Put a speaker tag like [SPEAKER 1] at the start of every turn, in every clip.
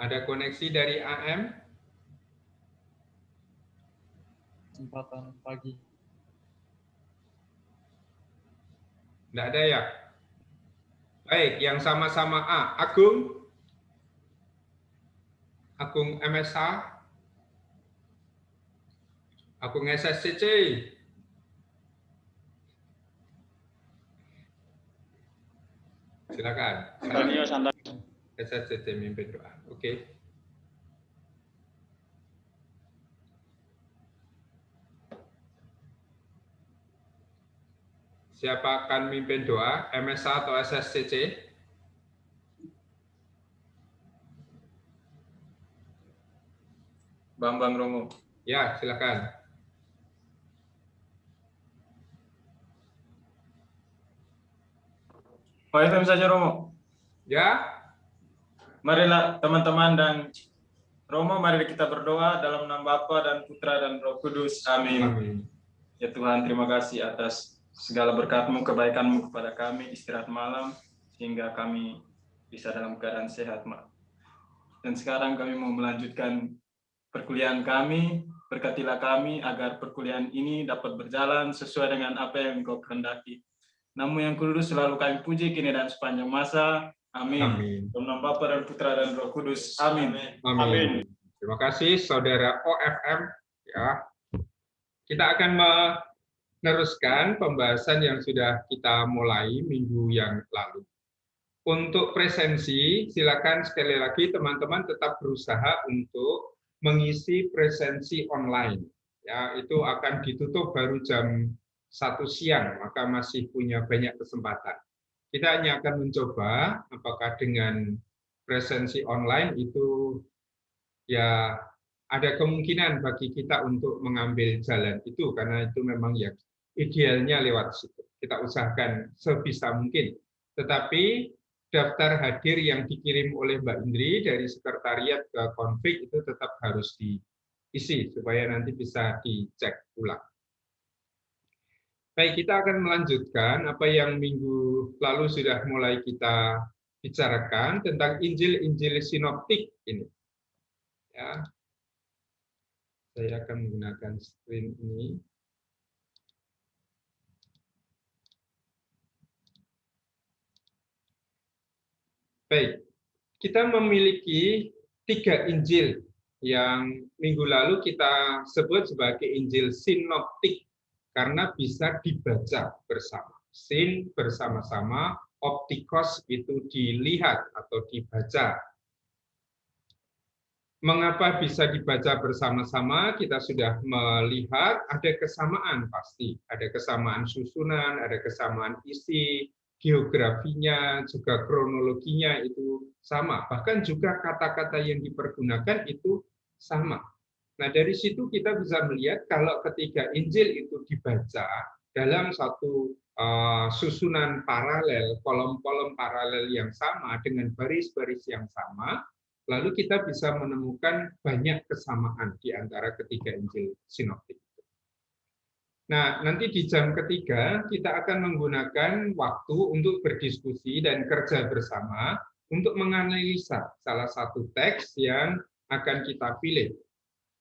[SPEAKER 1] Ada koneksi dari AM?
[SPEAKER 2] Kesempatan pagi.
[SPEAKER 1] Tidak ada ya? Baik, yang sama-sama A. Agung? Agung MSH? Agung SSCC? Silakan.
[SPEAKER 3] Antonio Santo.
[SPEAKER 1] SSCC mimpin doa. Oke. Siapa akan mimpin doa? MSH atau SSCC?
[SPEAKER 4] Bambang Romo.
[SPEAKER 1] Ya, silakan.
[SPEAKER 4] OFM saja Romo.
[SPEAKER 1] Ya,
[SPEAKER 4] Marilah teman-teman dan Romo, mari kita berdoa dalam nama Bapa dan Putra dan Roh Kudus. Amin.
[SPEAKER 1] amin.
[SPEAKER 4] Ya Tuhan, terima kasih atas segala berkat-Mu, kebaikan-Mu kepada kami istirahat malam, sehingga kami bisa dalam keadaan sehat, Mak. Dan sekarang kami mau melanjutkan perkuliahan kami, berkatilah kami agar perkuliahan ini dapat berjalan sesuai dengan apa yang Engkau kehendaki. Namun yang kudus selalu kami puji kini dan sepanjang masa. Amin.
[SPEAKER 1] Amin.
[SPEAKER 4] Dalam nama Bapa dan Putra dan Roh Kudus. Amin.
[SPEAKER 1] Amin. Terima kasih saudara OFM. Ya, kita akan meneruskan pembahasan yang sudah kita mulai minggu yang lalu. Untuk presensi, silakan sekali lagi teman-teman tetap berusaha untuk mengisi presensi online. Ya, itu akan ditutup baru jam 1 siang, maka masih punya banyak kesempatan. Kita hanya akan mencoba apakah dengan presensi online itu ya ada kemungkinan bagi kita untuk mengambil jalan itu, karena itu memang ya idealnya lewat situ. Kita usahakan sebisa mungkin. Tetapi daftar hadir yang dikirim oleh Mbak Indri dari sekretariat ke konfig itu tetap harus diisi supaya nanti bisa dicek ulang. Baik, kita akan melanjutkan apa yang minggu lalu sudah mulai kita bicarakan tentang Injil-Injil sinoptik ini. Ya, saya akan menggunakan screen ini. Baik, kita memiliki 3 Injil yang minggu lalu kita sebut sebagai Injil sinoptik karena bisa dibaca bersama. Sin bersama-sama, optikos itu dilihat atau dibaca. Mengapa bisa dibaca bersama-sama? Kita sudah melihat ada kesamaan pasti. Ada kesamaan susunan, ada kesamaan isi, geografinya, juga kronologinya itu sama. Bahkan juga kata-kata yang dipergunakan itu sama. Nah, dari situ kita bisa melihat kalau ketika Injil itu dibaca dalam satu susunan paralel, kolom-kolom paralel yang sama dengan baris-baris yang sama, lalu kita bisa menemukan banyak kesamaan di antara ketiga Injil sinoptik. Nah, nanti di jam ketiga kita akan menggunakan waktu untuk berdiskusi dan kerja bersama untuk menganalisa salah satu teks yang akan kita pilih.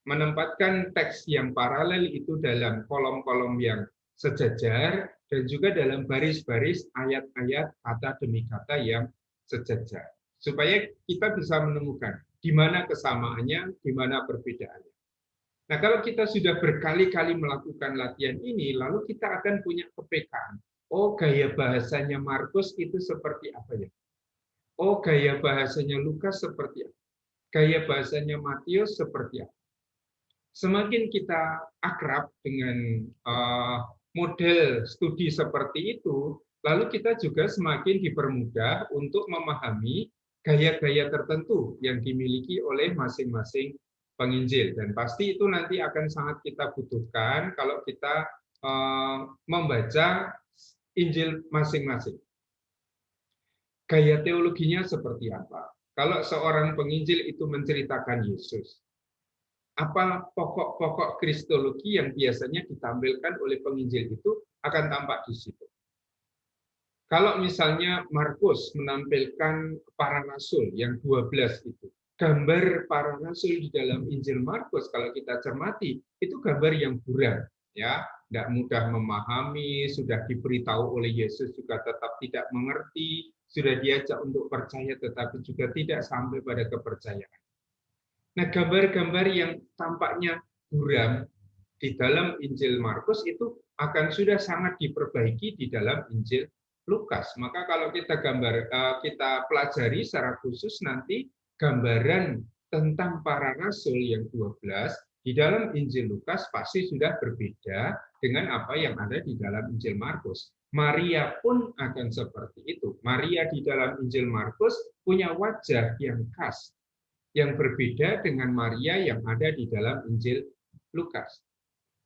[SPEAKER 1] Menempatkan teks yang paralel itu dalam kolom-kolom yang sejajar dan juga dalam baris-baris ayat-ayat kata demi kata yang sejajar. Supaya kita bisa menemukan di mana kesamaannya, di mana perbedaannya. Nah, kalau kita sudah berkali-kali melakukan latihan ini, lalu kita akan punya kepekaan. Oh, gaya bahasanya Markus itu seperti apa ya? Oh, gaya bahasanya Lukas seperti apa? Gaya bahasanya Matius seperti apa? Semakin kita akrab dengan model studi seperti itu, lalu kita juga semakin dipermudah untuk memahami gaya-gaya tertentu yang dimiliki oleh masing-masing penginjil. Dan pasti itu nanti akan sangat kita butuhkan kalau kita membaca Injil masing-masing. Gaya teologinya seperti apa? Kalau seorang penginjil itu menceritakan Yesus, apa pokok-pokok kristologi yang biasanya ditampilkan oleh penginjil itu akan tampak di situ. Kalau misalnya Markus menampilkan para rasul yang 12 itu, gambar para rasul di dalam Injil Markus kalau kita cermati itu gambar yang buram, ya, tidak mudah memahami, sudah diberitahu oleh Yesus juga tetap tidak mengerti, sudah diajak untuk percaya tetapi juga tidak sampai pada kepercayaan. Nah, gambar-gambar yang tampaknya buram di dalam Injil Markus itu akan sudah sangat diperbaiki di dalam Injil Lukas. Maka kalau kita kita pelajari secara khusus nanti gambaran tentang para rasul yang 12 di dalam Injil Lukas pasti sudah berbeda dengan apa yang ada di dalam Injil Markus. Maria pun akan seperti itu. Maria di dalam Injil Markus punya wajah yang khas, yang berbeda dengan Maria yang ada di dalam Injil Lukas.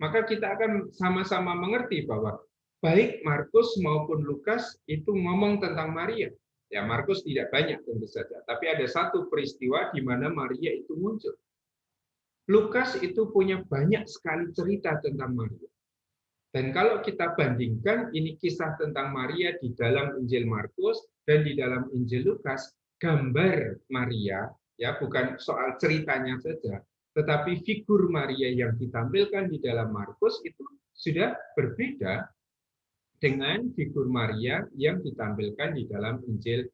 [SPEAKER 1] Maka kita akan sama-sama mengerti bahwa baik Markus maupun Lukas itu ngomong tentang Maria. Ya, Markus tidak banyak tentu saja, tapi ada satu peristiwa di mana Maria itu muncul. Lukas itu punya banyak sekali cerita tentang Maria. Dan kalau kita bandingkan ini kisah tentang Maria di dalam Injil Markus dan di dalam Injil Lukas, gambar Maria, ya bukan soal ceritanya saja, tetapi figur Maria yang ditampilkan di dalam Markus itu sudah berbeda dengan figur Maria yang ditampilkan di dalam Injil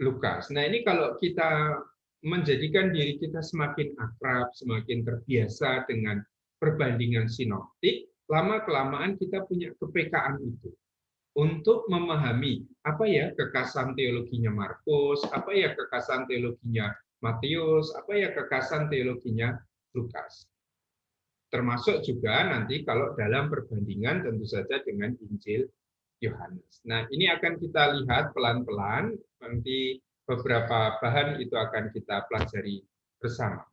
[SPEAKER 1] Lukas. Nah, ini kalau kita menjadikan diri kita semakin akrab, semakin terbiasa dengan perbandingan sinoptik, lama-kelamaan kita punya kepekaan itu untuk memahami apa ya kekasan teologinya Markus, apa ya kekasan teologinya Matius, apa ya kekasan teologinya Lukas. Termasuk juga nanti kalau dalam perbandingan tentu saja dengan Injil Yohanes. Nah, ini akan kita lihat pelan-pelan, nanti beberapa bahan itu akan kita pelajari bersama.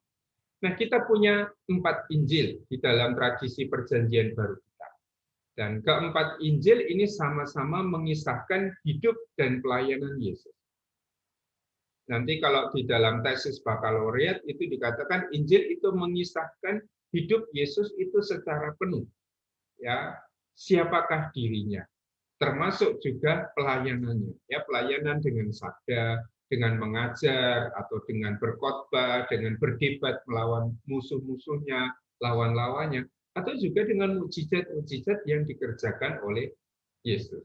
[SPEAKER 1] Nah, kita punya 4 Injil di dalam tradisi Perjanjian Baru kita. Dan keempat Injil ini sama-sama mengisahkan hidup dan pelayanan Yesus. Nanti kalau di dalam tesis bakalaureat itu dikatakan Injil itu mengisahkan hidup Yesus itu secara penuh. Ya, siapakah dirinya? Termasuk juga pelayanannya. Ya, pelayanan dengan sabda, dengan mengajar atau dengan berkhotbah, dengan berdebat melawan musuh-musuhnya, lawan-lawannya, atau juga dengan mukjizat-mukjizat yang dikerjakan oleh Yesus.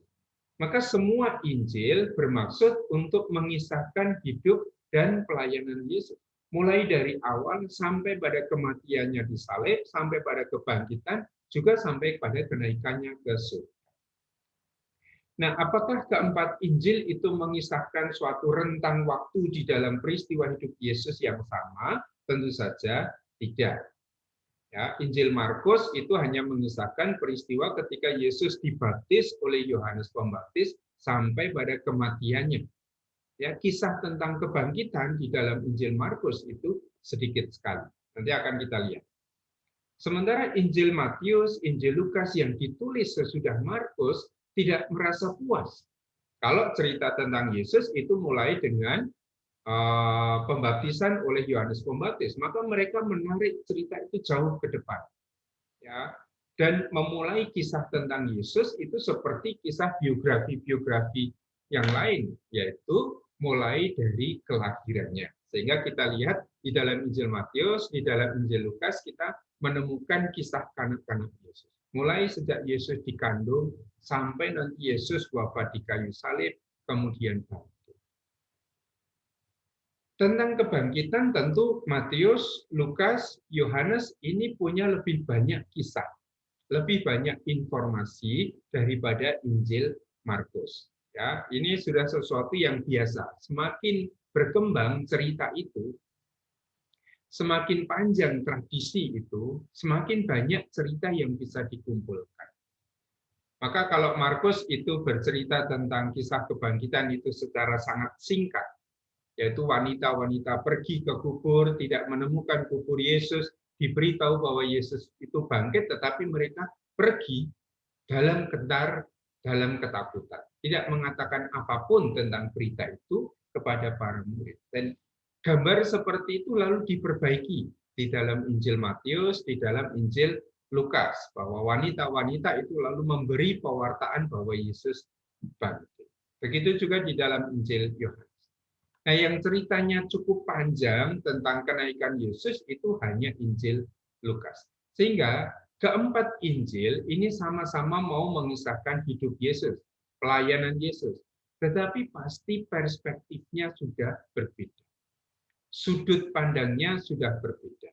[SPEAKER 1] Maka semua Injil bermaksud untuk mengisahkan hidup dan pelayanan Yesus. Mulai dari awal sampai pada kematiannya di salib, sampai pada kebangkitan, juga sampai pada kenaikannya ke surga. Nah, apakah keempat Injil itu mengisahkan suatu rentang waktu di dalam peristiwa hidup Yesus yang sama? Tentu saja tidak. Ya, Injil Markus itu hanya mengisahkan peristiwa ketika Yesus dibaptis oleh Yohanes Pembaptis sampai pada kematiannya. Ya, kisah tentang kebangkitan di dalam Injil Markus itu sedikit sekali. Nanti akan kita lihat. Sementara Injil Matius, Injil Lukas yang ditulis sesudah Markus tidak merasa puas. Kalau cerita tentang Yesus itu mulai dengan pembaptisan oleh Yohanes Pembaptis, maka mereka menarik cerita itu jauh ke depan, ya, dan memulai kisah tentang Yesus itu seperti kisah biografi yang lain, yaitu mulai dari kelahirannya. Sehingga kita lihat di dalam Injil Matius, di dalam Injil Lukas kita menemukan kisah kanak-kanak Yesus. Mulai sejak Yesus dikandung sampai nanti Yesus wafat di kayu salib, kemudian bangkit. Tentang kebangkitan tentu Matius, Lukas, Yohanes ini punya lebih banyak kisah, lebih banyak informasi daripada Injil Markus. Ya, ini sudah sesuatu yang biasa. Semakin berkembang cerita itu, semakin panjang tradisi itu, semakin banyak cerita yang bisa dikumpulkan. Maka kalau Markus itu bercerita tentang kisah kebangkitan itu secara sangat singkat, yaitu wanita-wanita pergi ke kubur, tidak menemukan kubur Yesus, diberitahu bahwa Yesus itu bangkit, tetapi mereka pergi dalam gentar, dalam ketakutan. Tidak mengatakan apapun tentang berita itu kepada para murid. Dan gambar seperti itu lalu diperbaiki di dalam Injil Matius, di dalam Injil Lukas, bahwa wanita-wanita itu lalu memberi pewartaan bahwa Yesus bangkit. Begitu juga di dalam Injil Yohanes. Nah, yang ceritanya cukup panjang tentang kenaikan Yesus itu hanya Injil Lukas. Sehingga keempat Injil ini sama-sama mau mengisahkan hidup Yesus, pelayanan Yesus. Tetapi pasti perspektifnya sudah berbeda. Sudut pandangnya sudah berbeda.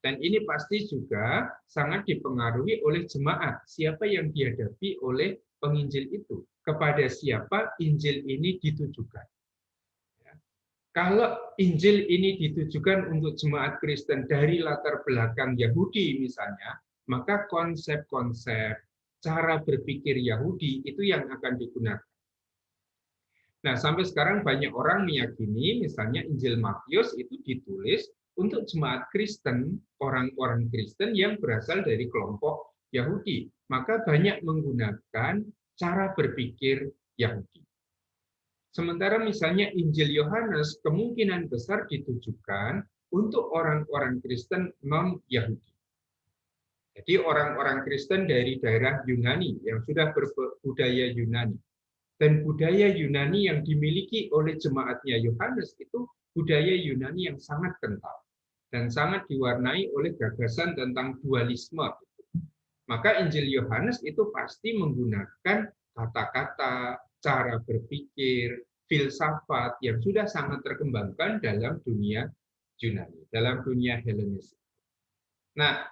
[SPEAKER 1] Dan ini pasti juga sangat dipengaruhi oleh jemaat. Siapa yang dihadapi oleh penginjil itu? Kepada siapa Injil ini ditujukan? Kalau Injil ini ditujukan untuk jemaat Kristen dari latar belakang Yahudi misalnya, maka konsep-konsep cara berpikir Yahudi itu yang akan digunakan. Nah, sampai sekarang banyak orang meyakini misalnya Injil Matius itu ditulis untuk jemaat Kristen, orang-orang Kristen yang berasal dari kelompok Yahudi. Maka banyak menggunakan cara berpikir Yahudi. Sementara misalnya Injil Yohanes kemungkinan besar ditujukan untuk orang-orang Kristen non-Yahudi. Jadi orang-orang Kristen dari daerah Yunani yang sudah berbudaya Yunani. Dan budaya Yunani yang dimiliki oleh jemaatnya Yohanes itu budaya Yunani yang sangat kental dan sangat diwarnai oleh gagasan tentang dualisme. Maka Injil Yohanes itu pasti menggunakan kata-kata, cara berpikir, filsafat yang sudah sangat terkembangkan dalam dunia Yunani, dalam dunia Helenis. Nah,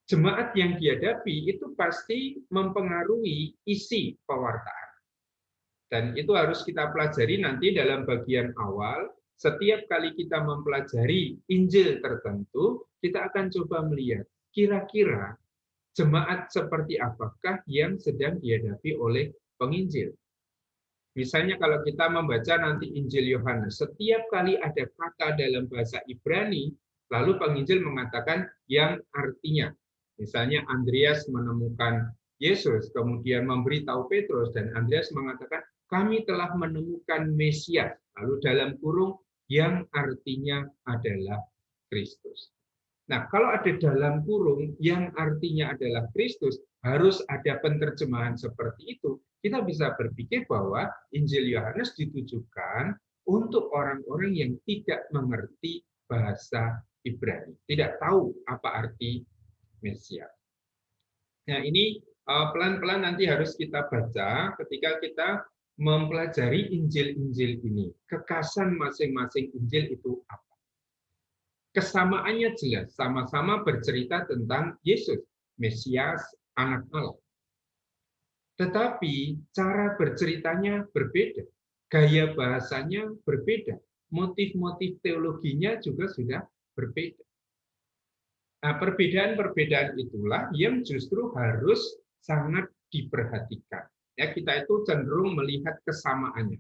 [SPEAKER 1] jemaat yang dihadapi itu pasti mempengaruhi isi pewartaan. Dan itu harus kita pelajari nanti dalam bagian awal. Setiap kali kita mempelajari Injil tertentu, kita akan coba melihat kira-kira jemaat seperti apakah yang sedang dihadapi oleh penginjil. Misalnya kalau kita membaca nanti Injil Yohanes, setiap kali ada kata dalam bahasa Ibrani, lalu penginjil mengatakan yang artinya. Misalnya Andreas menemukan Yesus, kemudian memberitahu Petrus, dan Andreas mengatakan, kami telah menemukan Mesias, lalu dalam kurung yang artinya adalah Kristus. Nah, kalau ada dalam kurung yang artinya adalah Kristus, harus ada penerjemahan seperti itu. Kita bisa berpikir bahwa Injil Yohanes ditujukan untuk orang-orang yang tidak mengerti bahasa Ibrani, tidak tahu apa arti Mesias. Nah, ini pelan-pelan nanti harus kita baca ketika kita mempelajari Injil-Injil ini. Kekasan masing-masing Injil itu apa? Kesamaannya jelas, sama-sama bercerita tentang Yesus, Mesias, Anak Allah. Tetapi cara berceritanya berbeda, gaya bahasanya berbeda, motif-motif teologinya juga sudah berbeda. Nah, perbedaan-perbedaan itulah yang justru harus sangat diperhatikan. Ya, kita itu cenderung melihat kesamaannya.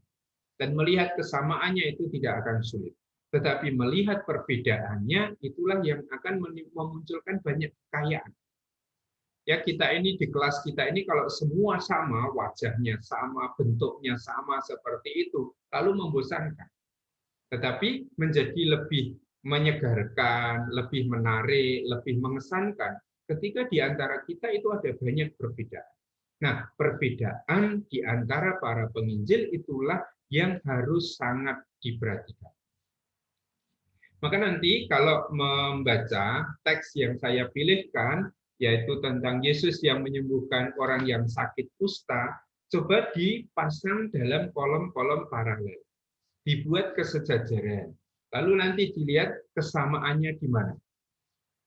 [SPEAKER 1] Dan melihat kesamaannya itu tidak akan sulit. Tetapi melihat perbedaannya itulah yang akan memunculkan banyak kekayaan. Ya, kita ini di kelas kita ini kalau semua sama, wajahnya sama, bentuknya sama seperti itu, lalu membosankan. Tetapi menjadi lebih menyegarkan, lebih menarik, lebih mengesankan ketika di antara kita itu ada banyak perbedaan. Nah, perbedaan di antara para penginjil itulah yang harus sangat diperhatikan. Maka nanti kalau membaca teks yang saya pilihkan, yaitu tentang Yesus yang menyembuhkan orang yang sakit kusta, coba dipasang dalam kolom-kolom paralel. Dibuat kesejajaran. Lalu nanti dilihat kesamaannya di mana.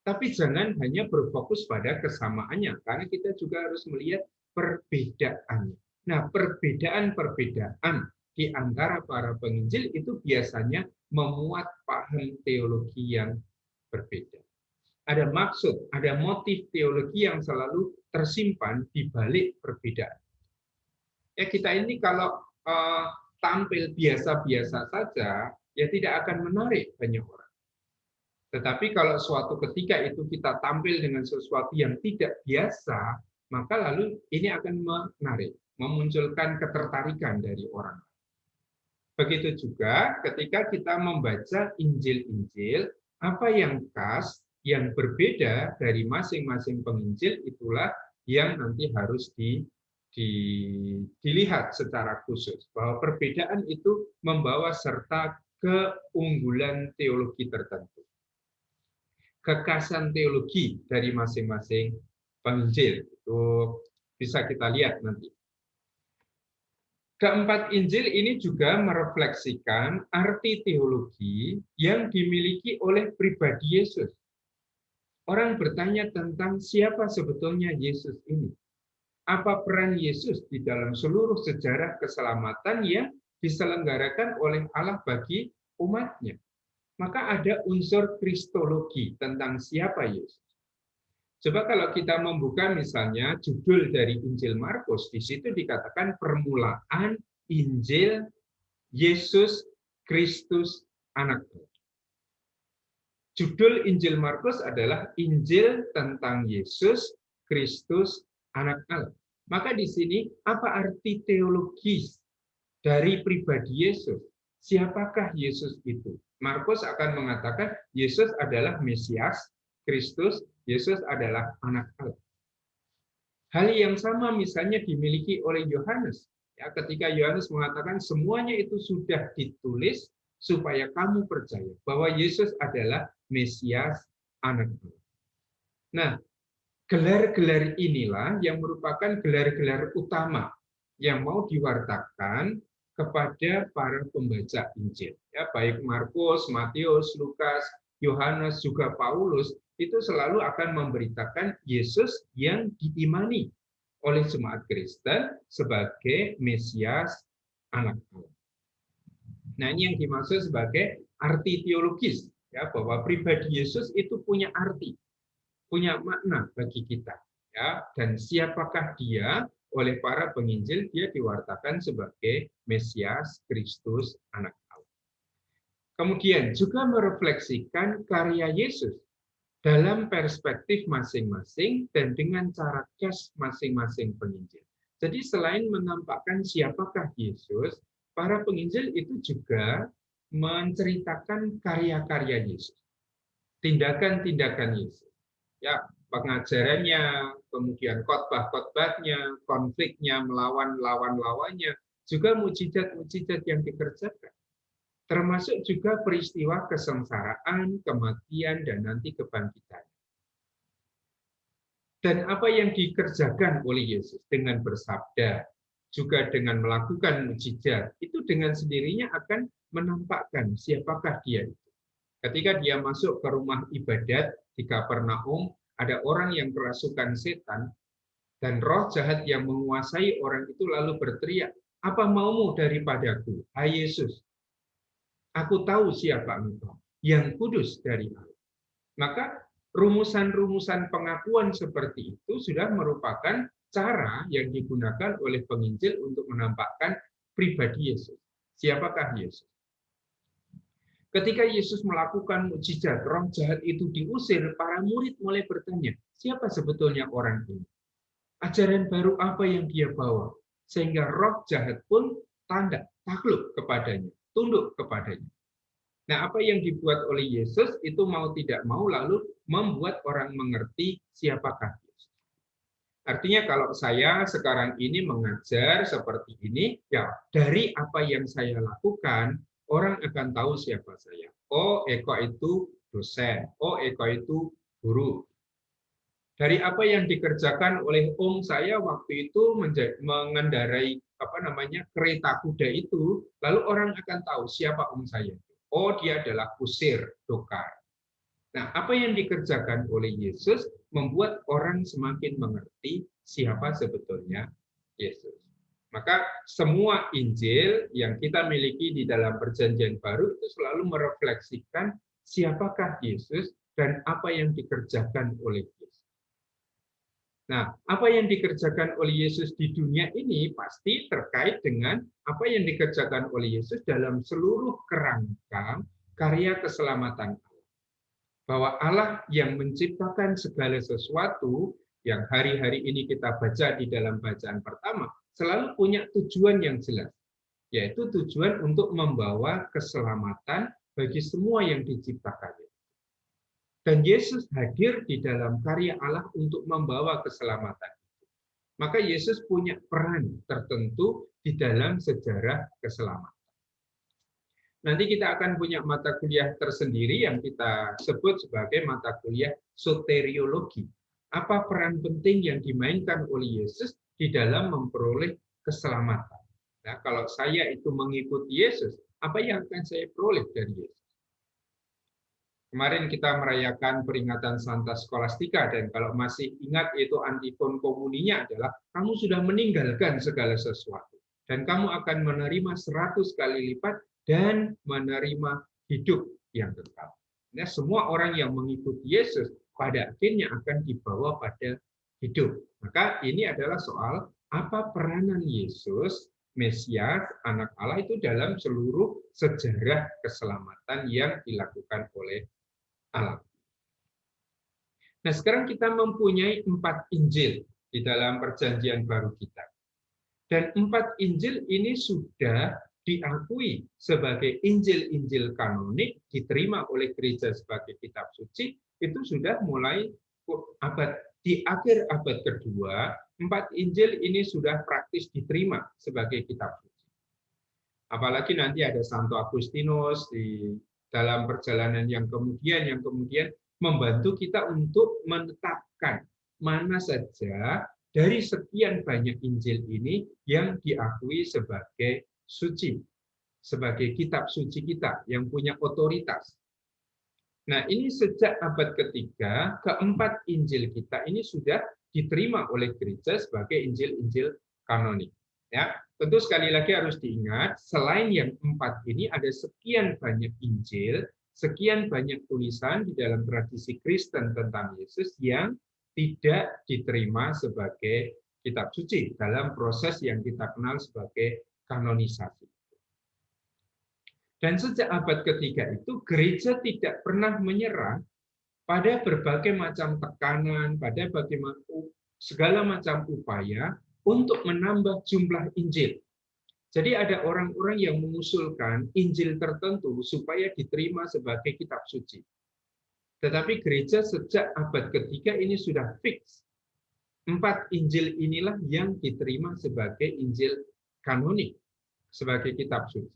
[SPEAKER 1] Tapi jangan hanya berfokus pada kesamaannya, karena kita juga harus melihat perbedaannya. Nah, perbedaan-perbedaan di antara para penginjil itu biasanya memuat paham teologi yang berbeda. Ada maksud, ada motif teologi yang selalu tersimpan di balik perbedaan. Ya, kita ini kalau tampil biasa-biasa saja, ya tidak akan menarik banyak orang. Tetapi kalau suatu ketika itu kita tampil dengan sesuatu yang tidak biasa, maka lalu ini akan menarik, memunculkan ketertarikan dari orang. Begitu juga ketika kita membaca Injil-Injil, apa yang khas, yang berbeda dari masing-masing penginjil, itulah yang nanti harus dilihat secara khusus. Bahwa perbedaan itu membawa serta keunggulan teologi tertentu, kekhasan teologi dari masing-masing penginjil. Itu bisa kita lihat nanti. Keempat Injil ini juga merefleksikan arti teologi yang dimiliki oleh pribadi Yesus. Orang bertanya tentang siapa sebetulnya Yesus ini. Apa peran Yesus di dalam seluruh sejarah keselamatan yang diselenggarakan oleh Allah bagi umatnya. Maka ada unsur kristologi tentang siapa Yesus. Coba kalau kita membuka misalnya judul dari Injil Markus, di situ dikatakan permulaan Injil Yesus Kristus Anak Allah. Judul Injil Markus adalah Injil tentang Yesus Kristus Anak Allah. Maka di sini apa arti teologis dari pribadi Yesus? Siapakah Yesus itu? Markus akan mengatakan Yesus adalah Mesias, Kristus, Yesus adalah Anak Allah. Hal yang sama misalnya dimiliki oleh Yohanes. Ya, ketika Yohanes mengatakan semuanya itu sudah ditulis supaya kamu percaya bahwa Yesus adalah Mesias, Anak Allah. Nah, gelar-gelar inilah yang merupakan gelar-gelar utama yang mau diwartakan kepada para pembaca Injil. Ya, baik Markus, Matius, Lukas, Yohanes, juga Paulus, itu selalu akan memberitakan Yesus yang diimani oleh jemaat Kristen sebagai Mesias, Anak Allah. Nah, ini yang dimaksud sebagai arti teologis, ya, bahwa pribadi Yesus itu punya arti, punya makna bagi kita, ya. Dan siapakah dia? Oleh para penginjil dia diwartakan sebagai Mesias, Kristus, Anak Allah. Kemudian juga merefleksikan karya Yesus dalam perspektif masing-masing dan dengan cara khas masing-masing penginjil. Jadi selain menampakkan siapakah Yesus, para penginjil itu juga menceritakan karya-karya Yesus, tindakan-tindakan Yesus. Ya, pengajarannya, kemudian khotbah-khotbahnya, konfliknya melawan lawan-lawannya, juga mujizat-mujizat yang dikerjakan. Termasuk juga peristiwa kesengsaraan, kematian, dan nanti kebangkitan. Dan apa yang dikerjakan oleh Yesus dengan bersabda, juga dengan melakukan mujizat, itu dengan sendirinya akan menampakkan siapakah dia itu. Ketika dia masuk ke rumah ibadat di Kapernaum, ada orang yang kerasukan setan, dan roh jahat yang menguasai orang itu lalu berteriak, "Apa maumu daripadaku, hai Yesus? Aku tahu siapa engkau, yang kudus dari Allah." Maka rumusan-rumusan pengakuan seperti itu sudah merupakan cara yang digunakan oleh penginjil untuk menampakkan pribadi Yesus. Siapakah Yesus? Ketika Yesus melakukan mukjizat, roh jahat itu diusir, para murid mulai bertanya, siapa sebetulnya orang ini? Ajaran baru apa yang dia bawa? Sehingga roh jahat pun takluk kepadanya, tunduk kepadanya. Nah, apa yang dibuat oleh Yesus itu mau tidak mau lalu membuat orang mengerti siapakah Yesus. Artinya kalau saya sekarang ini mengajar seperti ini, ya dari apa yang saya lakukan, orang akan tahu siapa saya. Oh, Eko itu dosen. Oh, Eko itu guru. Dari apa yang dikerjakan oleh om saya waktu itu mengendarai kereta kuda itu, lalu orang akan tahu siapa om saya. Oh, dia adalah kusir, dokar. Nah, apa yang dikerjakan oleh Yesus membuat orang semakin mengerti siapa sebetulnya Yesus. Maka semua Injil yang kita miliki di dalam Perjanjian Baru itu selalu merefleksikan siapakah Yesus dan apa yang dikerjakan oleh Yesus. Nah, apa yang dikerjakan oleh Yesus di dunia ini pasti terkait dengan apa yang dikerjakan oleh Yesus dalam seluruh kerangka karya keselamatan Allah. Bahwa Allah yang menciptakan segala sesuatu yang hari-hari ini kita baca di dalam bacaan pertama, selalu punya tujuan yang jelas, yaitu tujuan untuk membawa keselamatan bagi semua yang diciptakannya. Dan Yesus hadir di dalam karya Allah untuk membawa keselamatan. Maka Yesus punya peran tertentu di dalam sejarah keselamatan. nanti kita akan punya mata kuliah tersendiri yang kita sebut sebagai mata kuliah soteriologi. Apa peran penting yang dimainkan oleh Yesus di dalam memperoleh keselamatan? Nah, kalau saya itu mengikuti Yesus, apa yang akan saya peroleh dari Yesus? Kemarin kita merayakan peringatan Santa Scholastica, dan kalau masih ingat itu antifon komuninya adalah kamu sudah meninggalkan segala sesuatu dan kamu akan menerima 100 kali lipat dan menerima hidup yang kekal. Nah, semua orang yang mengikuti Yesus pada akhirnya akan dibawa pada hidup. Maka ini adalah soal apa peranan Yesus, Mesias, Anak Allah itu dalam seluruh sejarah keselamatan yang dilakukan oleh Allah. Nah, sekarang kita mempunyai 4 Injil di dalam perjanjian baru kita. Dan 4 Injil ini sudah diakui sebagai Injil-Injil kanonik, diterima oleh gereja sebagai kitab suci, itu sudah mulai di akhir abad kedua, 4 Injil ini sudah praktis diterima sebagai kitab suci. Apalagi nanti ada Santo Agustinus di dalam perjalanan yang kemudian membantu kita untuk menetapkan mana saja dari sekian banyak Injil ini yang diakui sebagai suci, sebagai kitab suci kita yang punya otoritas. Nah, ini sejak abad ketiga, keempat Injil kita ini sudah diterima oleh gereja sebagai Injil-Injil kanonik. Ya, tentu sekali lagi harus diingat, selain yang 4 ini ada sekian banyak Injil, sekian banyak tulisan di dalam tradisi Kristen tentang Yesus yang tidak diterima sebagai kitab suci dalam proses yang kita kenal sebagai kanonisasi. Dan sejak abad ketiga itu gereja tidak pernah menyerah pada berbagai macam tekanan, pada segala macam upaya untuk menambah jumlah Injil. Jadi ada orang-orang yang mengusulkan Injil tertentu supaya diterima sebagai kitab suci. Tetapi gereja sejak abad ketiga ini sudah fix. 4 Injil inilah yang diterima sebagai Injil kanonik, sebagai kitab suci.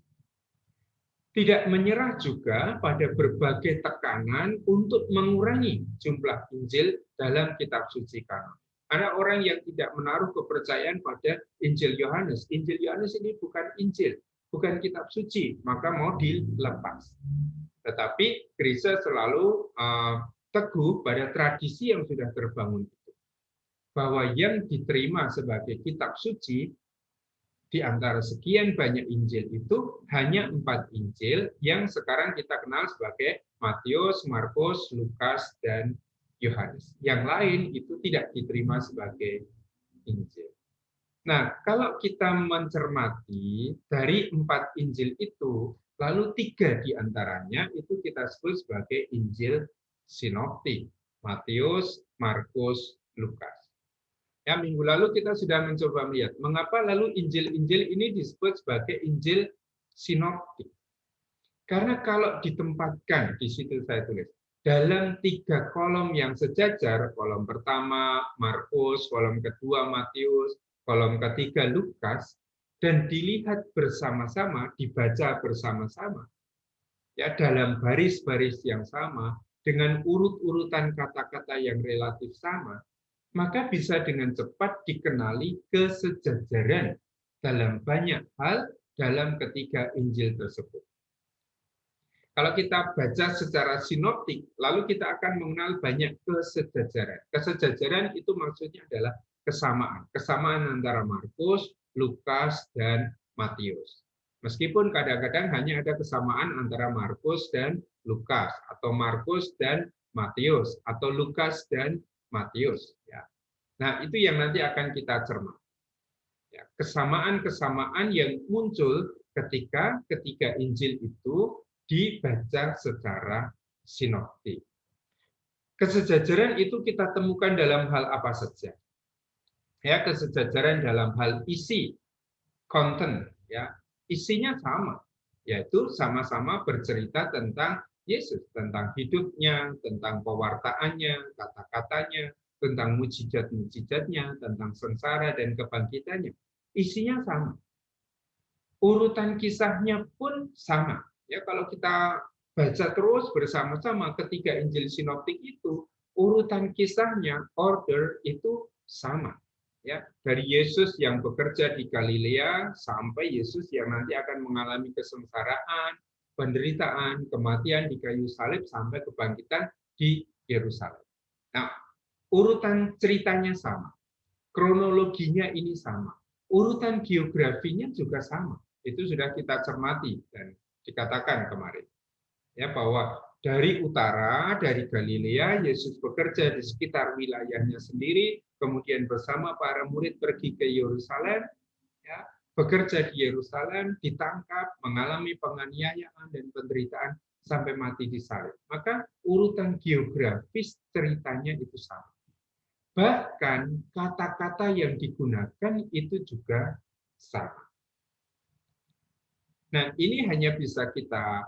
[SPEAKER 1] Tidak menyerah juga pada berbagai tekanan untuk mengurangi jumlah Injil dalam kitab suci kanonik. Ada orang yang tidak menaruh kepercayaan pada Injil Yohanes. Injil Yohanes ini bukan Injil, bukan kitab suci, maka mau dilepas. Tetapi gereja selalu teguh pada tradisi yang sudah terbangun itu. Bahwa yang diterima sebagai kitab suci di antara sekian banyak Injil itu hanya 4 Injil yang sekarang kita kenal sebagai Matius, Markus, Lukas, dan Yohanes. Yang lain itu tidak diterima sebagai Injil. Nah, kalau kita mencermati dari 4 Injil itu, lalu 3 di antaranya itu kita sebut sebagai Injil sinoptik, Matius, Markus, Lukas. Ya, minggu lalu kita sudah mencoba melihat mengapa lalu Injil-Injil ini disebut sebagai Injil sinoptik. Karena kalau ditempatkan di situ saya tulis dalam 3 kolom yang sejajar, kolom pertama Markus, kolom kedua Matius, kolom ketiga Lukas, dan dilihat bersama-sama, dibaca bersama-sama, ya dalam baris-baris yang sama, dengan urut-urutan kata-kata yang relatif sama, maka bisa dengan cepat dikenali kesejajaran dalam banyak hal dalam ketiga Injil tersebut. Kalau kita baca secara sinoptik, lalu kita akan mengenal banyak kesejajaran. Kesejajaran itu maksudnya adalah kesamaan. Kesamaan antara Markus, Lukas, dan Matius. Meskipun kadang-kadang hanya ada kesamaan antara Markus dan Lukas, atau Markus dan Matius, atau Lukas dan Matius. Ya. Nah, itu yang nanti akan kita cermati. Ya, kesamaan-kesamaan yang muncul ketika ketiga Injil itu dibaca secara sinoptik. Kesejajaran itu kita temukan dalam hal apa saja? Ya, kesejajaran dalam hal isi, content, ya. Isinya sama, yaitu sama-sama bercerita tentang Yesus, tentang hidupnya, tentang pewartaannya, kata-katanya, tentang mujizat-mujizatnya, tentang sengsara dan kebangkitannya. Isinya sama. Urutan kisahnya pun sama. Ya, kalau kita baca terus bersama-sama ketiga Injil sinoptik itu, urutan kisahnya, order itu sama. Ya, dari Yesus yang bekerja di Galilea sampai Yesus yang nanti akan mengalami kesengsaraan, penderitaan, kematian di kayu salib sampai kebangkitan di Yerusalem. Nah, urutan ceritanya sama, kronologinya ini sama, urutan geografinya juga sama. Itu sudah kita cermati dan dikatakan kemarin, ya, bahwa dari utara, dari Galilea, Yesus bekerja di sekitar wilayahnya sendiri, kemudian bersama para murid pergi ke Yerusalem, ya, bekerja di Yerusalem, ditangkap, mengalami penganiayaan dan penderitaan sampai mati di salib. Maka urutan geografis ceritanya itu sama. Bahkan kata-kata yang digunakan itu juga sama. Nah, ini hanya bisa kita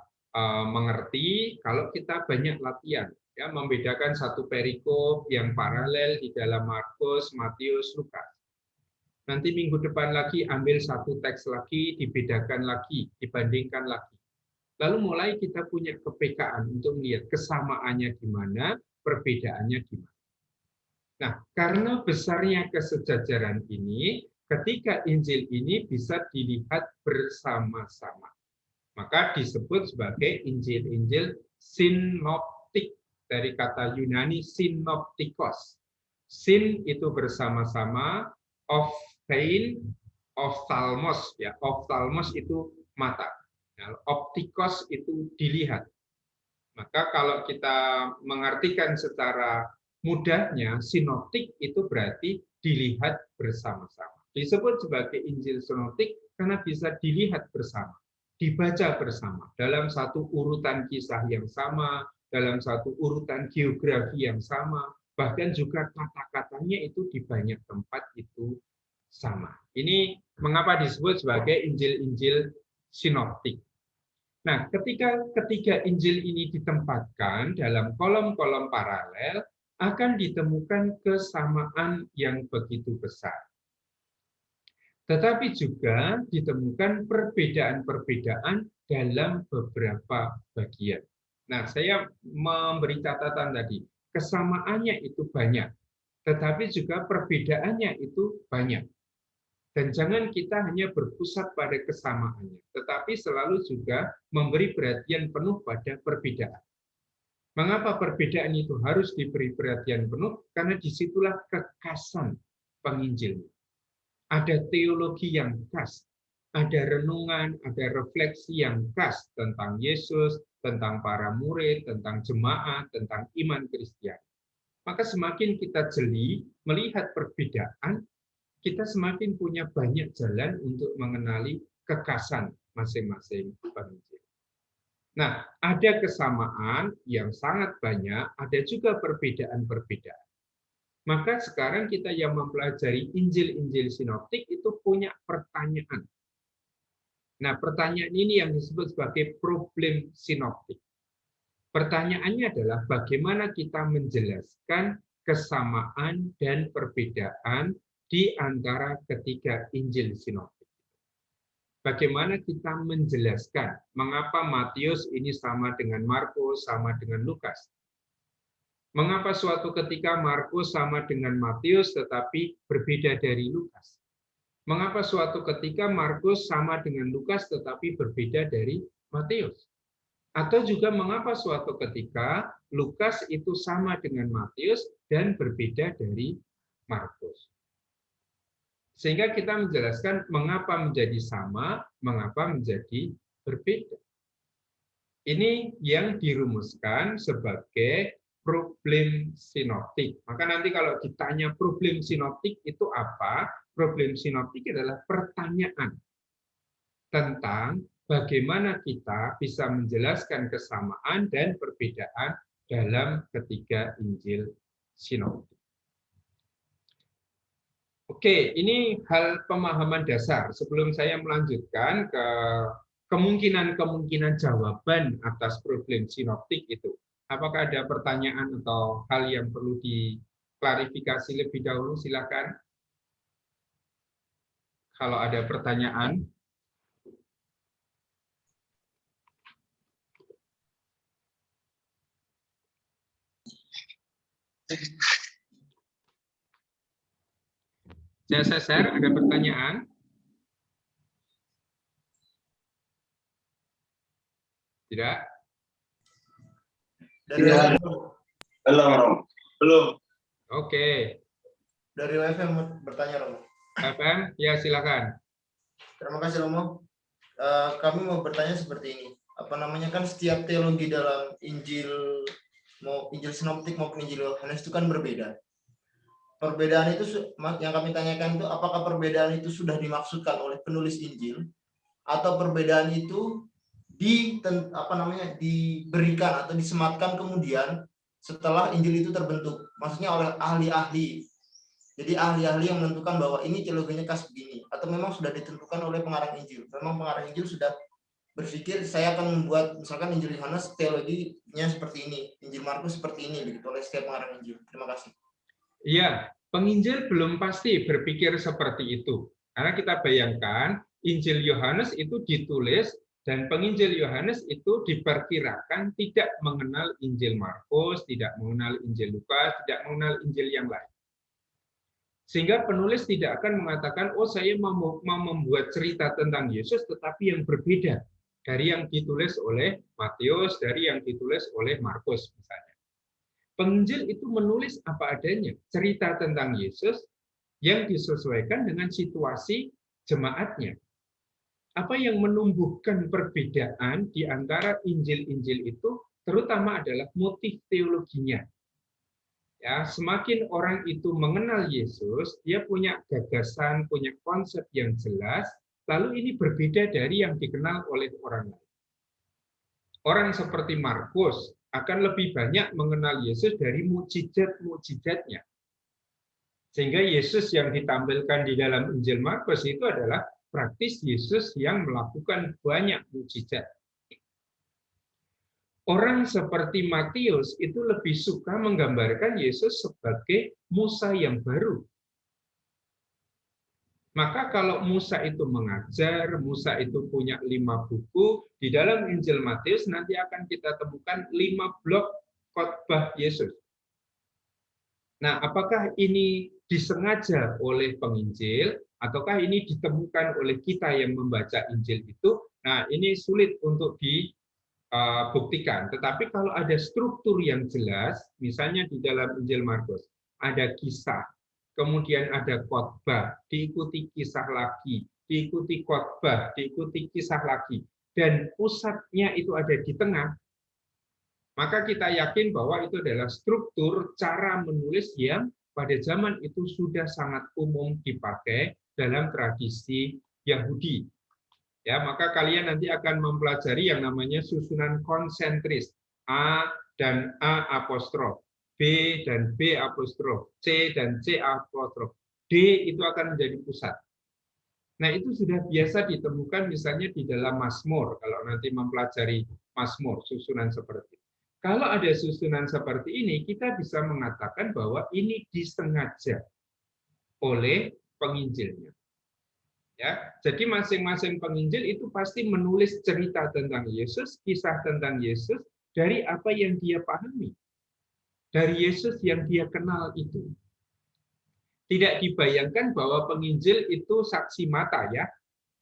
[SPEAKER 1] mengerti kalau kita banyak latihan, ya, membedakan satu perikop yang paralel di dalam Markus, Matius, Lukas. Nanti minggu depan lagi ambil satu teks lagi, dibedakan lagi, dibandingkan lagi. Lalu mulai kita punya kepekaan untuk melihat kesamaannya di mana, perbedaannya di mana. Nah, karena besarnya kesejajaran ini, ketika Injil ini bisa dilihat bersama-sama, maka disebut sebagai Injil-Injil sinoptik, dari kata Yunani sinoptikos. Sin itu bersama-sama, ophtein, ophthalmos, ya, ophthalmos itu mata, nah, optikos itu dilihat. Maka kalau kita mengartikan secara mudahnya, sinoptik itu berarti dilihat bersama-sama. Disebut sebagai Injil sinoptik karena bisa dilihat bersama, dibaca bersama, dalam satu urutan kisah yang sama, dalam satu urutan geografi yang sama, bahkan juga kata-katanya itu di banyak tempat itu sama. Ini mengapa disebut sebagai Injil-Injil sinoptik. Nah, ketika ketiga Injil ini ditempatkan dalam kolom-kolom paralel, akan ditemukan kesamaan yang begitu besar. Tetapi juga ditemukan perbedaan-perbedaan dalam beberapa bagian. Nah, saya memberi catatan tadi, kesamaannya itu banyak, tetapi juga perbedaannya itu banyak. Dan jangan kita hanya berpusat pada kesamaannya, tetapi selalu juga memberi perhatian penuh pada perbedaan. Mengapa perbedaan itu harus diberi perhatian penuh? Karena disitulah kekhasan penginjilnya. Ada teologi yang khas, ada renungan, ada refleksi yang khas tentang Yesus, tentang para murid, tentang jemaat, tentang iman Kristiani. Maka semakin kita jeli melihat perbedaan, kita semakin punya banyak jalan untuk mengenali kekhasan masing-masing penginjil. Nah, ada kesamaan yang sangat banyak, ada juga perbedaan-perbedaan. Maka sekarang kita yang mempelajari Injil-Injil sinoptik itu punya pertanyaan. Nah, pertanyaan ini yang disebut sebagai problem sinoptik. Pertanyaannya adalah bagaimana kita menjelaskan kesamaan dan perbedaan di antara ketiga Injil sinoptik. Bagaimana kita menjelaskan mengapa Matius ini sama dengan Markus, sama dengan Lukas? Mengapa suatu ketika Markus sama dengan Matius tetapi berbeda dari Lukas? Mengapa suatu ketika Markus sama dengan Lukas tetapi berbeda dari Matius? Atau juga mengapa suatu ketika Lukas itu sama dengan Matius dan berbeda dari Markus? Sehingga kita menjelaskan mengapa menjadi sama, mengapa menjadi berbeda. Ini yang dirumuskan sebagai problem sinoptik. Maka nanti kalau ditanya problem sinoptik itu apa? Problem sinoptik adalah pertanyaan tentang bagaimana kita bisa menjelaskan kesamaan dan perbedaan dalam ketiga Injil sinoptik. Oke, ini hal pemahaman dasar. Sebelum saya melanjutkan ke kemungkinan-kemungkinan jawaban atas problem sinoptik itu. Apakah ada pertanyaan atau hal yang perlu diklarifikasi lebih dahulu? Silakan. Kalau ada pertanyaan. Saya share, ada pertanyaan? Tidak?
[SPEAKER 3] Dari
[SPEAKER 4] Belum. Belum.
[SPEAKER 1] Oke.
[SPEAKER 3] Dari WFM bertanya, Romo.
[SPEAKER 1] FM, ya silakan.
[SPEAKER 3] Terima kasih, Romo. Kami mau bertanya seperti ini. Apa namanya, kan setiap teologi dalam Injil, mau Injil Sinoptik maupun Injil Yohanes itu kan berbeda. Perbedaan itu yang kami tanyakan itu, apakah perbedaan itu sudah dimaksudkan oleh penulis Injil, atau perbedaan itu diberikan atau disematkan kemudian setelah Injil itu terbentuk, maksudnya oleh ahli-ahli. Jadi ahli-ahli yang menentukan bahwa ini teologinya khas begini, atau memang sudah ditentukan oleh pengarang Injil. Memang pengarang Injil sudah berpikir saya akan membuat misalkan Injil Yohanes teologinya seperti ini, Injil Markus seperti ini, begitu oleh setiap pengarang Injil. Terima kasih.
[SPEAKER 1] Iya, penginjil belum pasti berpikir seperti itu. Karena kita bayangkan Injil Yohanes itu ditulis dan penginjil Yohanes itu diperkirakan tidak mengenal Injil Markus, tidak mengenal Injil Lukas, tidak mengenal Injil yang lain. Sehingga penulis tidak akan mengatakan, oh saya mau membuat cerita tentang Yesus, tetapi yang berbeda dari yang ditulis oleh Matius, dari yang ditulis oleh Markus misalnya. Penginjil itu menulis apa adanya, cerita tentang Yesus yang disesuaikan dengan situasi jemaatnya. Apa yang menumbuhkan perbedaan di antara Injil-Injil itu terutama adalah motif teologinya. Ya, semakin orang itu mengenal Yesus, dia punya gagasan, punya konsep yang jelas, lalu ini berbeda dari yang dikenal oleh orang lain. Orang seperti Markus akan lebih banyak mengenal Yesus dari mukjizat-mukjizatnya. Sehingga Yesus yang ditampilkan di dalam Injil Markus itu adalah praktis Yesus yang melakukan banyak mukjizat. Orang seperti Matius itu lebih suka menggambarkan Yesus sebagai Musa yang baru. Maka kalau Musa itu mengajar, Musa itu punya 5 buku, di dalam Injil Matius nanti akan kita temukan 5 blok khotbah Yesus. Nah, apakah ini disengaja oleh penginjil, ataukah ini ditemukan oleh kita yang membaca Injil itu? Nah, ini sulit untuk dibuktikan. Tetapi kalau ada struktur yang jelas, misalnya di dalam Injil Markus, ada kisah, kemudian ada khotbah, diikuti kisah lagi, diikuti khotbah, diikuti kisah lagi, dan pusatnya itu ada di tengah, maka kita yakin bahwa itu adalah struktur cara menulis yang pada zaman itu sudah sangat umum dipakai dalam tradisi Yahudi. Ya, maka kalian nanti akan mempelajari yang namanya susunan konsentris, A dan A apostrof, B dan B apostrof, C dan C apostrof, D itu akan menjadi pusat. Nah, itu sudah biasa ditemukan misalnya di dalam Mazmur, kalau nanti mempelajari Mazmur, susunan seperti itu. Kalau ada susunan seperti ini, kita bisa mengatakan bahwa ini disengaja oleh penginjilnya. Ya, jadi masing-masing penginjil itu pasti menulis cerita tentang Yesus, kisah tentang Yesus dari apa yang dia pahami, dari Yesus yang dia kenal itu. Tidak dibayangkan bahwa penginjil itu saksi mata, ya.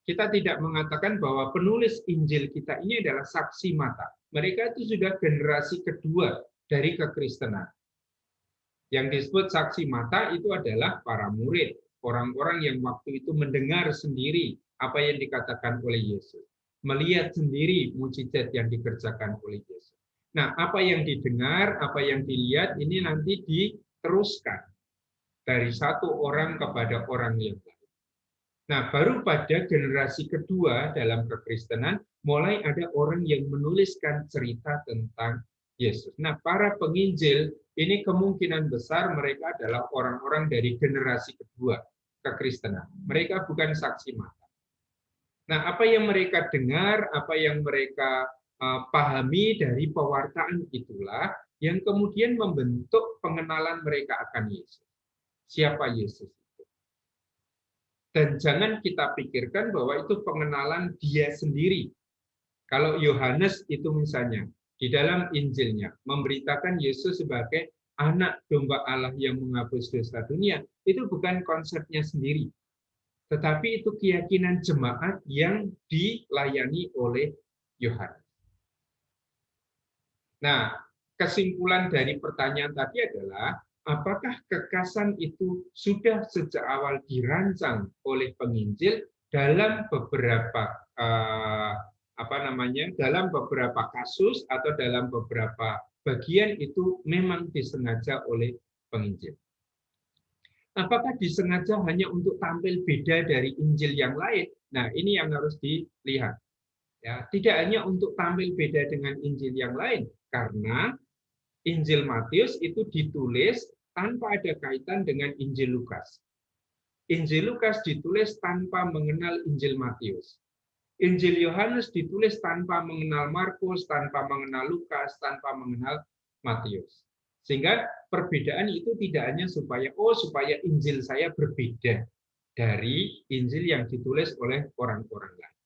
[SPEAKER 1] Kita tidak mengatakan bahwa penulis Injil kita ini adalah saksi mata. Mereka itu sudah generasi kedua dari kekristenan. Yang disebut saksi mata itu adalah para murid, orang-orang yang waktu itu mendengar sendiri apa yang dikatakan oleh Yesus, melihat sendiri mukjizat yang dikerjakan oleh Yesus. Nah, apa yang didengar, apa yang dilihat ini nanti diteruskan dari satu orang kepada orang yang lain. Nah, baru pada generasi kedua dalam kekristenan mulai ada orang yang menuliskan cerita tentang Yesus. Nah, para penginjil ini kemungkinan besar mereka adalah orang-orang dari generasi kedua kekristenan. Mereka bukan saksi mata. Nah, apa yang mereka dengar, apa yang mereka pahami dari pewartaan itulah yang kemudian membentuk pengenalan mereka akan Yesus. Siapa Yesus? Dan jangan kita pikirkan bahwa itu pengenalan dia sendiri. Kalau Yohanes itu misalnya di dalam Injilnya memberitakan Yesus sebagai anak domba Allah yang menghapus dosa dunia, itu bukan konsepnya sendiri. Tetapi itu keyakinan jemaat yang dilayani oleh Yohanes. Nah, kesimpulan dari pertanyaan tadi adalah, apakah kekasan itu sudah sejak awal dirancang oleh penginjil dalam beberapa dalam beberapa kasus atau dalam beberapa bagian itu memang disengaja oleh penginjil. Apakah disengaja hanya untuk tampil beda dari Injil yang lain? Nah, ini yang harus dilihat. Ya, tidak hanya untuk tampil beda dengan Injil yang lain, karena Injil Matius itu ditulis tanpa ada kaitan dengan Injil Lukas. Injil Lukas ditulis tanpa mengenal Injil Matius. Injil Yohanes ditulis tanpa mengenal Markus, tanpa mengenal Lukas, tanpa mengenal Matius. Sehingga perbedaan itu tidak hanya supaya Injil saya berbeda dari Injil yang ditulis oleh orang-orang lain.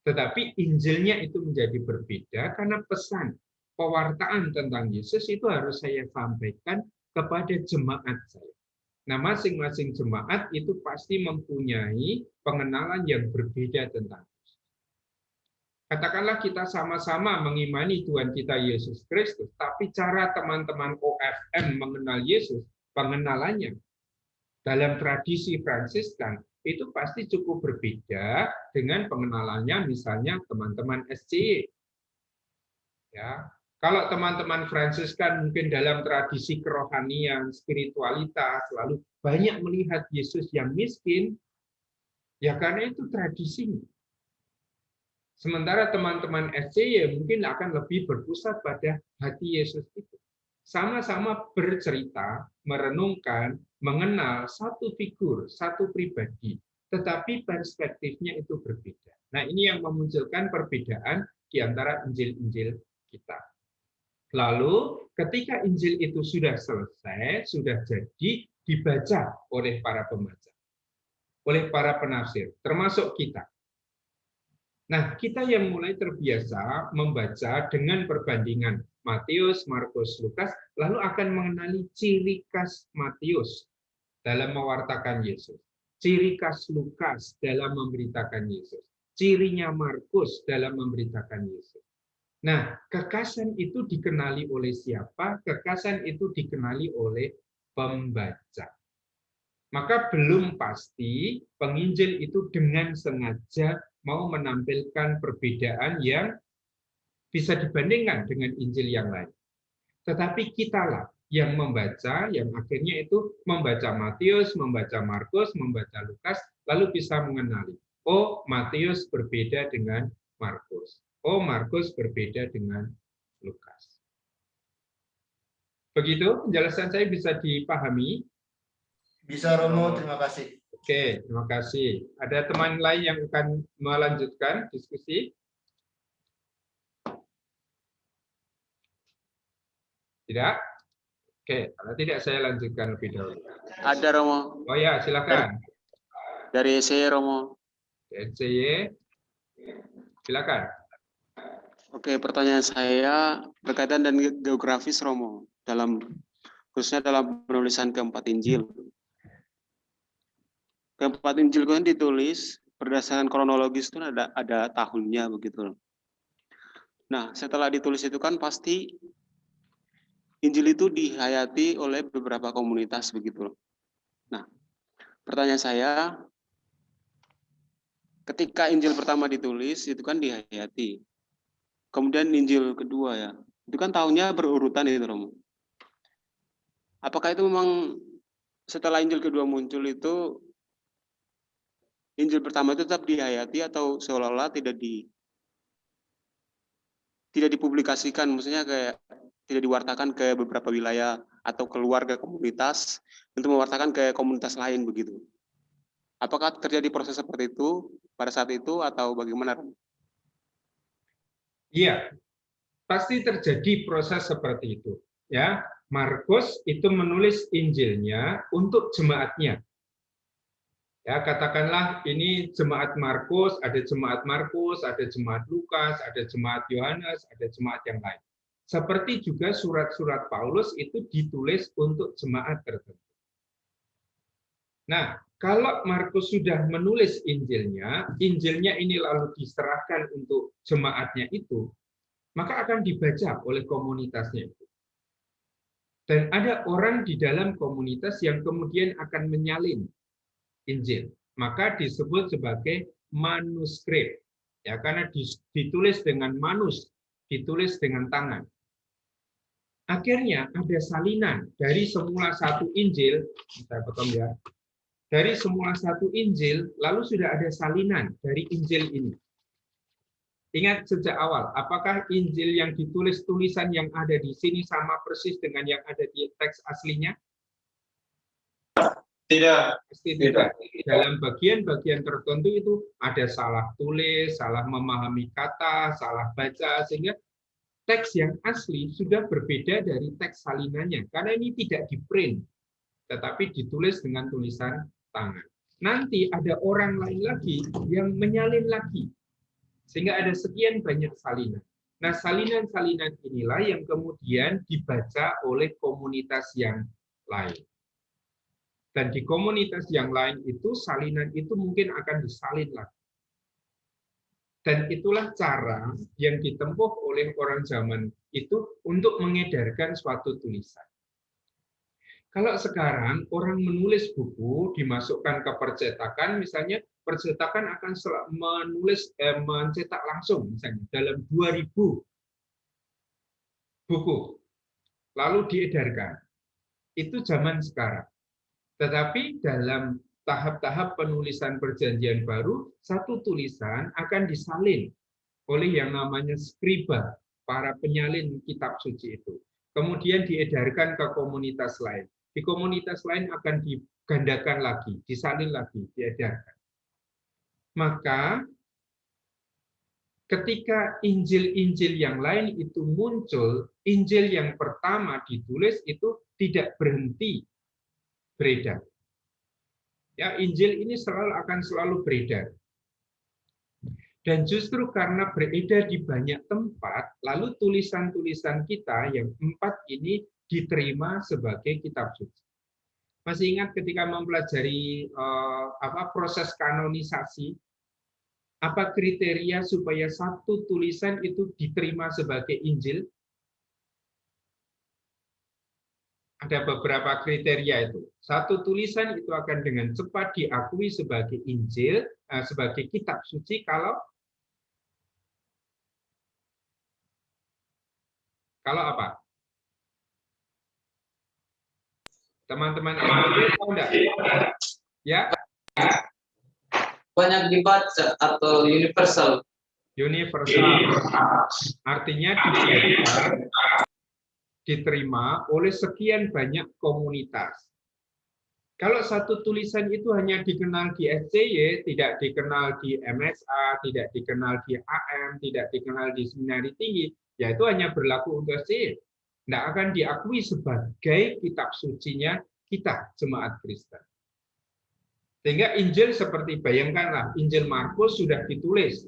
[SPEAKER 1] Tetapi Injilnya itu menjadi berbeda karena pesan pewartaan tentang Yesus itu harus saya sampaikan kepada jemaat saya. Nah, masing-masing jemaat itu pasti mempunyai pengenalan yang berbeda tentang Yesus. Katakanlah kita sama-sama mengimani Tuhan kita Yesus Kristus, tapi cara teman-teman OFM mengenal Yesus, pengenalannya dalam tradisi Fransiskan itu pasti cukup berbeda dengan pengenalannya misalnya teman-teman SCY. Ya, kalau teman-teman Fransiskan mungkin dalam tradisi kerohanian, spiritualitas, lalu banyak melihat Yesus yang miskin, ya karena itu tradisinya. Sementara teman-teman SCY mungkin akan lebih berpusat pada hati Yesus itu. Sama-sama bercerita, merenungkan, mengenal satu figur, satu pribadi, tetapi perspektifnya itu berbeda. Nah, ini yang memunculkan perbedaan di antara Injil-Injil kita. Lalu, ketika Injil itu sudah selesai, sudah jadi, dibaca oleh para pembaca, oleh para penafsir, termasuk kita. Nah, kita yang mulai terbiasa membaca dengan perbandingan Matius, Markus, Lukas, lalu akan mengenali ciri khas Matius dalam mewartakan Yesus, ciri khas Lukas dalam memberitakan Yesus, cirinya Markus dalam memberitakan Yesus. Nah, kekhasan itu dikenali oleh siapa? Kekhasan itu dikenali oleh pembaca. Maka belum pasti penginjil itu dengan sengaja mau menampilkan perbedaan yang bisa dibandingkan dengan Injil yang lain. Tetapi kitalah yang membaca, yang akhirnya itu membaca Matius, membaca Markus, membaca Lukas, lalu bisa mengenali, oh Matius berbeda dengan Markus, oh Markus berbeda dengan Lukas. Begitu penjelasan saya bisa dipahami?
[SPEAKER 3] Bisa, Romo, terima kasih.
[SPEAKER 1] Oke, terima kasih. Ada teman lain yang akan melanjutkan diskusi? Tidak? Oke, kalau tidak saya lanjutkan lebih dahulu.
[SPEAKER 5] Ada, Romo.
[SPEAKER 1] Oh ya, silakan.
[SPEAKER 5] Dari SCY, Romo.
[SPEAKER 1] SCY, silakan.
[SPEAKER 5] Oke, pertanyaan saya berkaitan dengan geografis, Romo, khususnya dalam penulisan keempat Injil. Keempat Injil kan ditulis berdasarkan kronologis itu ada tahunnya begitu. Nah, setelah ditulis itu kan pasti Injil itu dihayati oleh beberapa komunitas begitu. Nah, pertanyaan saya, ketika Injil pertama ditulis itu kan dihayati. Kemudian Injil kedua ya, itu kan tahunnya berurutan itu, Romo. Apakah itu memang setelah Injil kedua muncul itu Injil pertama itu tetap dihayati atau seolah-olah tidak dipublikasikan, maksudnya kayak tidak diwartakan ke beberapa wilayah atau keluar ke komunitas untuk mewartakan ke komunitas lain begitu. Apakah terjadi proses seperti itu pada saat itu atau bagaimana?
[SPEAKER 1] Iya, pasti terjadi proses seperti itu. Ya, Markus itu menulis Injilnya untuk jemaatnya. Ya, katakanlah ini jemaat Markus, ada jemaat Lukas, ada jemaat Yohanes, ada jemaat yang lain. Seperti juga surat-surat Paulus itu ditulis untuk jemaat tertentu. Nah, kalau Markus sudah menulis Injilnya ini lalu diserahkan untuk jemaatnya itu, maka akan dibaca oleh komunitasnya itu. Dan ada orang di dalam komunitas yang kemudian akan menyalin Injil. Maka disebut sebagai manuskrip. Ya, karena ditulis dengan ditulis dengan tangan. Akhirnya ada salinan dari semula satu Injil, saya potong ya. Dari semula satu Injil, lalu sudah ada salinan dari Injil ini. Ingat sejak awal, apakah Injil yang ditulis tulisan yang ada di sini sama persis dengan yang ada di teks aslinya?
[SPEAKER 4] Tidak.
[SPEAKER 1] Pasti tidak. Dalam bagian-bagian tertentu itu ada salah tulis, salah memahami kata, salah baca, sehingga teks yang asli sudah berbeda dari teks salinannya. Karena ini tidak di-print, tetapi ditulis dengan tulisan tangan. Nanti ada orang lain lagi yang menyalin lagi. Sehingga ada sekian banyak salinan. Nah, salinan-salinan inilah yang kemudian dibaca oleh komunitas yang lain. Dan di komunitas yang lain itu, salinan itu mungkin akan disalin lagi. Dan itulah cara yang ditempuh oleh orang zaman itu untuk mengedarkan suatu tulisan. Kalau sekarang orang menulis buku, dimasukkan ke percetakan, misalnya percetakan akan mencetak langsung, misalnya dalam 2000 buku, lalu diedarkan. Itu zaman sekarang. Tetapi dalam tahap-tahap penulisan Perjanjian Baru, satu tulisan akan disalin oleh yang namanya skriba, para penyalin kitab suci itu. Kemudian diedarkan ke komunitas lain. Di komunitas lain akan digandakan lagi, disalin lagi, diedarkan. Maka ketika Injil-Injil yang lain itu muncul, Injil yang pertama ditulis itu tidak berhenti beredar. Ya, Injil ini akan selalu beredar. Dan justru karena beredar di banyak tempat, lalu tulisan-tulisan kita yang 4 ini diterima sebagai kitab suci. Masih ingat ketika mempelajari proses kanonisasi, apa kriteria supaya satu tulisan itu diterima sebagai Injil? Ada beberapa kriteria itu. Satu tulisan itu akan dengan cepat diakui sebagai Injil, sebagai kitab suci kalau apa? Teman-teman tahu enggak? Ya?
[SPEAKER 6] Banyak dibaca atau universal.
[SPEAKER 1] Universal. Artinya diterima oleh sekian banyak komunitas. Kalau satu tulisan itu hanya dikenal di SCY, tidak dikenal di MSA, tidak dikenal di AM, tidak dikenal di seminari tinggi, ya itu hanya berlaku untuk SCY. Tidak akan diakui sebagai kitab sucinya kita, jemaat Kristen. Sehingga Injil seperti, bayangkanlah, Injil Markus sudah ditulis,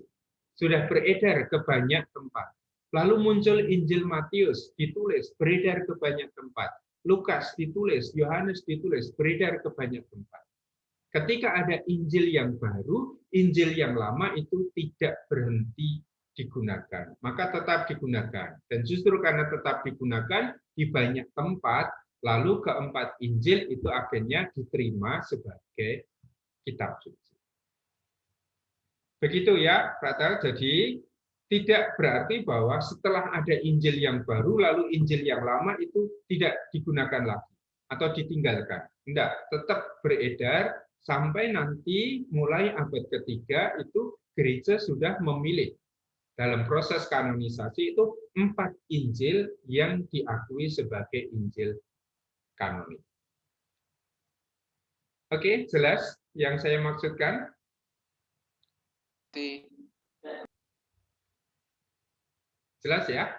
[SPEAKER 1] sudah beredar ke banyak tempat. Lalu muncul Injil Matius, ditulis, beredar ke banyak tempat. Lukas ditulis, Yohanes ditulis, beredar ke banyak tempat. Ketika ada Injil yang baru, Injil yang lama itu tidak berhenti digunakan. Maka tetap digunakan. Dan justru karena tetap digunakan di banyak tempat, lalu keempat Injil itu akhirnya diterima sebagai kitab suci. Begitu ya, Frater. Jadi tidak berarti bahwa setelah ada Injil yang baru, lalu Injil yang lama itu tidak digunakan lagi atau ditinggalkan. Tidak, tetap beredar sampai nanti mulai abad ketiga itu gereja sudah memilih. Dalam proses kanonisasi itu 4 Injil yang diakui sebagai Injil kanonik. Oke, jelas yang saya maksudkan? Jelas ya?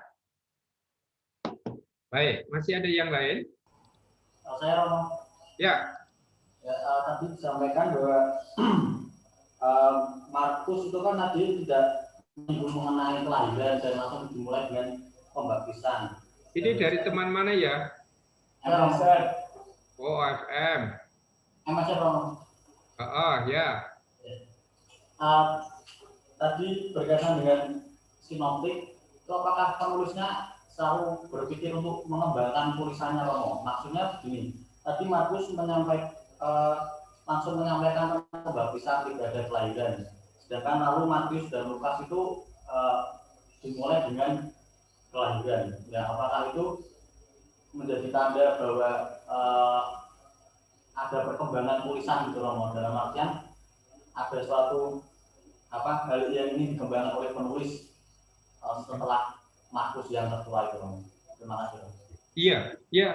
[SPEAKER 1] Baik, masih ada yang lain?
[SPEAKER 7] Saya Romo.
[SPEAKER 1] Ya.
[SPEAKER 7] Tadi disampaikan bahwa Markus itu kan tadi tidak menyinggung mengenai kelahiran dan langsung dimulai dengan pembaptisan.
[SPEAKER 1] Ini dari teman mana ya?
[SPEAKER 7] MSR.
[SPEAKER 1] Oh, FM.
[SPEAKER 7] MSR Romo.
[SPEAKER 1] Ya.
[SPEAKER 7] Tadi berkaitan dengan sinoptik, itu apakah penulisnya selalu berpikir untuk mengembangkan tulisannya Romo? Maksudnya begini, tadi Markus langsung menyampaikan tentang pembaptisan tidak ada kelahiran, sedangkan lalu Matius dan Lukas itu dimulai dengan kelahiran. Ya, apakah itu menjadi tanda bahwa ada perkembangan tulisan gitu Romo, dalam artian ada suatu hal yang ini dikembangkan oleh penulis setelah Markus yang tertua itu Romo. Terima kasih Romo.
[SPEAKER 1] Iya, ya.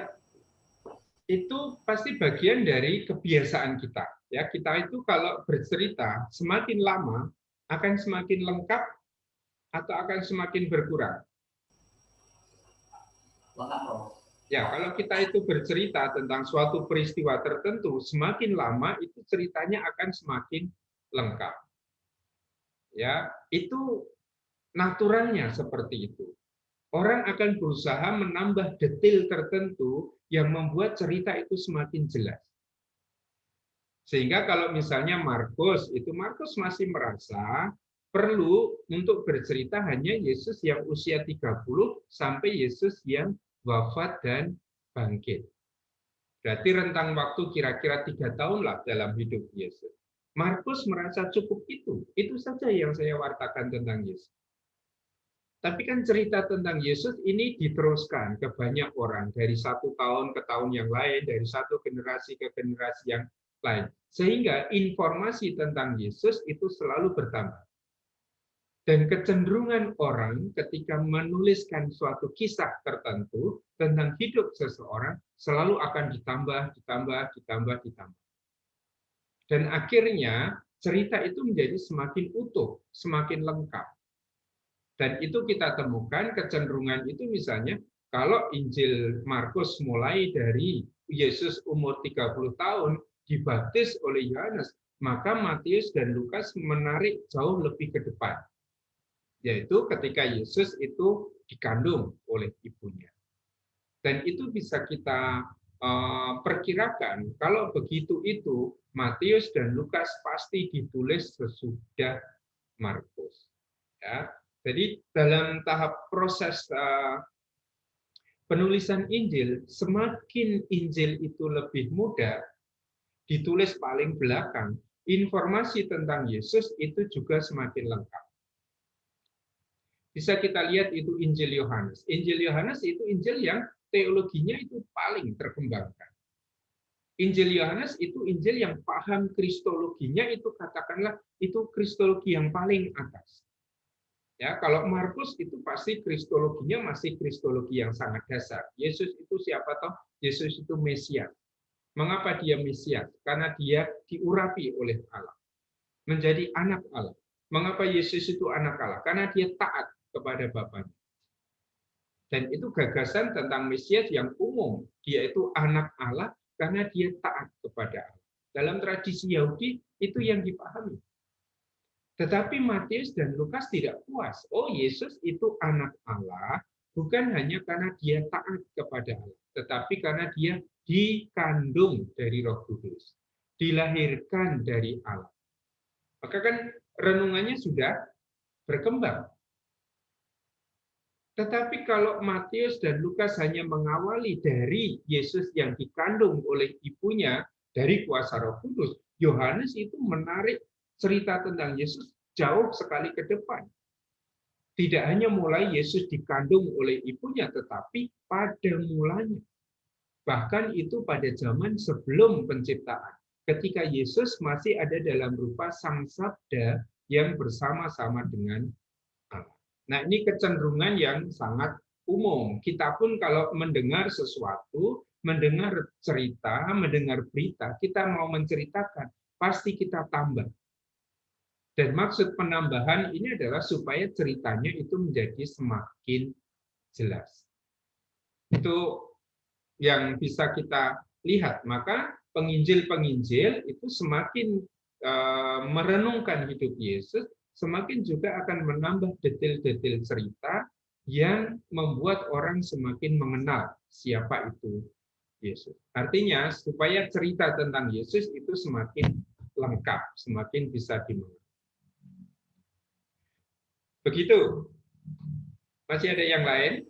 [SPEAKER 1] Itu pasti bagian dari kebiasaan kita. Ya, kita itu kalau bercerita semakin lama akan semakin lengkap atau akan semakin berkurang.
[SPEAKER 7] Lengkap Romo.
[SPEAKER 1] Ya, kalau kita itu bercerita tentang suatu peristiwa tertentu, semakin lama itu ceritanya akan semakin lengkap. Ya, itu naturalnya seperti itu. Orang akan berusaha menambah detail tertentu yang membuat cerita itu semakin jelas. Sehingga kalau misalnya Markus masih merasa perlu untuk bercerita hanya Yesus yang usia 30 sampai Yesus yang wafat dan bangkit. Berarti rentang waktu kira-kira 3 tahun lah dalam hidup Yesus. Markus merasa cukup itu saja yang saya wartakan tentang Yesus. Tapi kan cerita tentang Yesus ini diteruskan ke banyak orang, dari 1 tahun ke tahun yang lain, dari satu generasi ke generasi yang lain. Sehingga informasi tentang Yesus itu selalu bertambah. Dan kecenderungan orang ketika menuliskan suatu kisah tertentu tentang hidup seseorang selalu akan ditambah. Dan akhirnya cerita itu menjadi semakin utuh, semakin lengkap. Dan itu kita temukan kecenderungan itu misalnya kalau Injil Markus mulai dari Yesus umur 30 tahun dibaptis oleh Yohanes, maka Matius dan Lukas menarik jauh lebih ke depan. Yaitu ketika Yesus itu dikandung oleh ibunya. Dan itu bisa kita perkirakan kalau begitu itu Matius dan Lukas pasti ditulis sesudah Markus. Ya. Jadi dalam tahap proses penulisan Injil, semakin Injil itu lebih muda, ditulis paling belakang, informasi tentang Yesus itu juga semakin lengkap. Bisa kita lihat itu Injil Yohanes. Injil Yohanes itu Injil yang teologinya itu paling terkembangkan. Injil Yohanes itu Injil yang paham kristologinya itu katakanlah itu kristologi yang paling atas. Ya, kalau Markus itu pasti kristologinya masih kristologi yang sangat dasar. Yesus itu siapa toh? Yesus itu Mesias. Mengapa dia Mesias? Karena dia diurapi oleh Allah. Menjadi anak Allah. Mengapa Yesus itu anak Allah? Karena dia taat kepada Bapaknya. Dan itu gagasan tentang Mesias yang umum. Dia itu anak Allah karena dia taat kepada Allah. Dalam tradisi Yahudi itu yang dipahami. Tetapi Matius dan Lukas tidak puas. Oh, Yesus itu anak Allah bukan hanya karena dia taat kepada Allah, tetapi karena dia dikandung dari Roh Kudus, dilahirkan dari Allah. Maka kan renungannya sudah berkembang. Tetapi kalau Matius dan Lukas hanya mengawali dari Yesus yang dikandung oleh ibunya dari kuasa Roh Kudus, Yohanes itu menarik cerita tentang Yesus jauh sekali ke depan. Tidak hanya mulai Yesus dikandung oleh ibunya, tetapi pada mulanya. Bahkan itu pada zaman sebelum penciptaan. Ketika Yesus masih ada dalam rupa Sang Sabda yang bersama-sama dengan Allah. Nah, ini kecenderungan yang sangat umum. Kita pun kalau mendengar sesuatu, mendengar cerita, mendengar berita, kita mau menceritakan, pasti kita tambah. Dan maksud penambahan ini adalah supaya ceritanya itu menjadi semakin jelas. Itu yang bisa kita lihat. Maka penginjil-penginjil itu semakin merenungkan hidup Yesus, semakin juga akan menambah detail-detail cerita yang membuat orang semakin mengenal siapa itu Yesus. Artinya, supaya cerita tentang Yesus itu semakin lengkap, semakin bisa dimengerti. Begitu. Masih ada yang lain?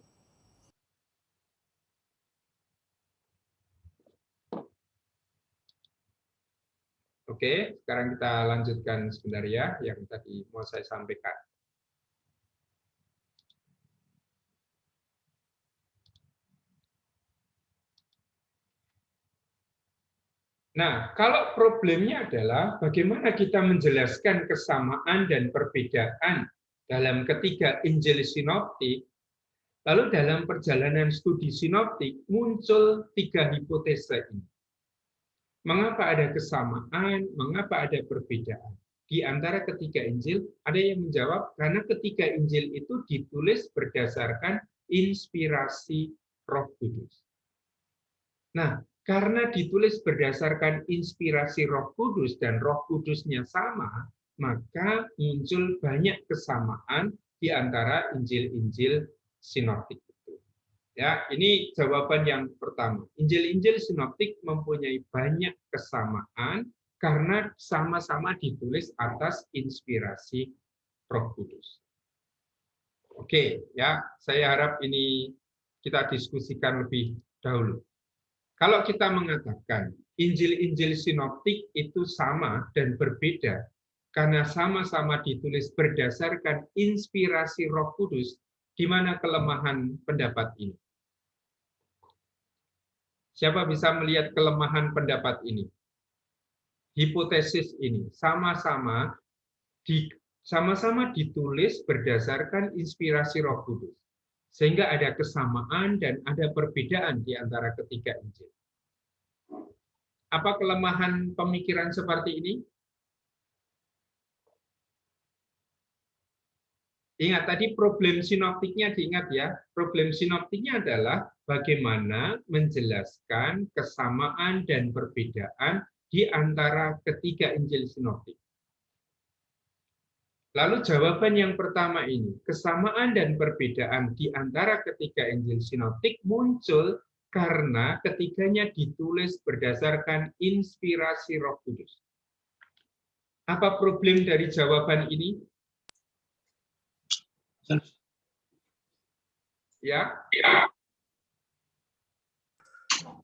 [SPEAKER 1] Oke, sekarang kita lanjutkan sebentar ya, yang tadi mau saya sampaikan. Nah, kalau problemnya adalah bagaimana kita menjelaskan kesamaan dan perbedaan dalam ketiga Injil sinoptik, lalu dalam perjalanan studi sinoptik muncul 3 hipotesa ini. Mengapa ada kesamaan, mengapa ada perbedaan? Di antara ketiga Injil, ada yang menjawab karena ketiga Injil itu ditulis berdasarkan inspirasi Roh Kudus. Nah, karena ditulis berdasarkan inspirasi Roh Kudus dan Roh Kudusnya sama, maka muncul banyak kesamaan di antara Injil-Injil sinoptik. Ya, ini jawaban yang pertama. Injil-Injil sinoptik mempunyai banyak kesamaan karena sama-sama ditulis atas inspirasi Roh Kudus. Oke, ya, saya harap ini kita diskusikan lebih dahulu. Kalau kita mengatakan Injil-Injil sinoptik itu sama dan berbeda karena sama-sama ditulis berdasarkan inspirasi Roh Kudus, di mana kelemahan pendapat ini? Siapa bisa melihat kelemahan pendapat ini? Hipotesis ini sama-sama ditulis berdasarkan inspirasi Roh Kudus, sehingga ada kesamaan dan ada perbedaan di antara ketiga Injil. Apa kelemahan pemikiran seperti ini? Ingat tadi problem sinoptiknya diingat ya. Problem sinoptiknya adalah bagaimana menjelaskan kesamaan dan perbedaan di antara ketiga Injil sinoptik. Lalu jawaban yang pertama ini, kesamaan dan perbedaan di antara ketiga Injil sinoptik muncul karena ketiganya ditulis berdasarkan inspirasi Roh Kudus. Apa problem dari jawaban ini? Ya.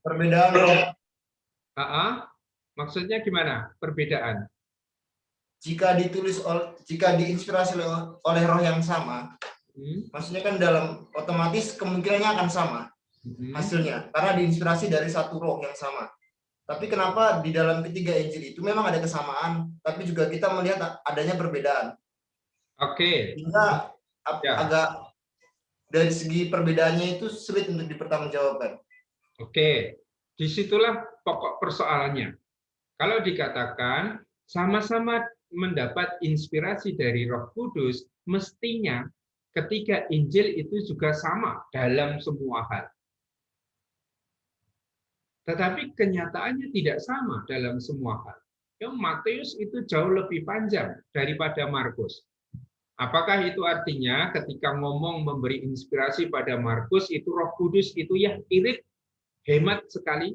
[SPEAKER 3] Perbedaan.
[SPEAKER 1] Maksudnya gimana? Perbedaan.
[SPEAKER 3] Jika diinspirasi oleh roh yang sama, maksudnya kan dalam otomatis kemungkinannya akan sama hasilnya, karena diinspirasi dari satu roh yang sama. Tapi kenapa di dalam ketiga Injil itu memang ada kesamaan, tapi juga kita melihat adanya perbedaan.
[SPEAKER 1] Oke.
[SPEAKER 3] Sehingga agak dari segi perbedaannya itu sulit untuk dipertanggungjawabkan.
[SPEAKER 1] Oke, disitulah pokok persoalannya. Kalau dikatakan sama-sama mendapat inspirasi dari Roh Kudus, mestinya ketiga Injil itu juga sama dalam semua hal. Tetapi kenyataannya tidak sama dalam semua hal. Matius itu jauh lebih panjang daripada Markus. Apakah itu artinya ketika ngomong memberi inspirasi pada Markus itu Roh Kudus itu ya irit, hemat sekali?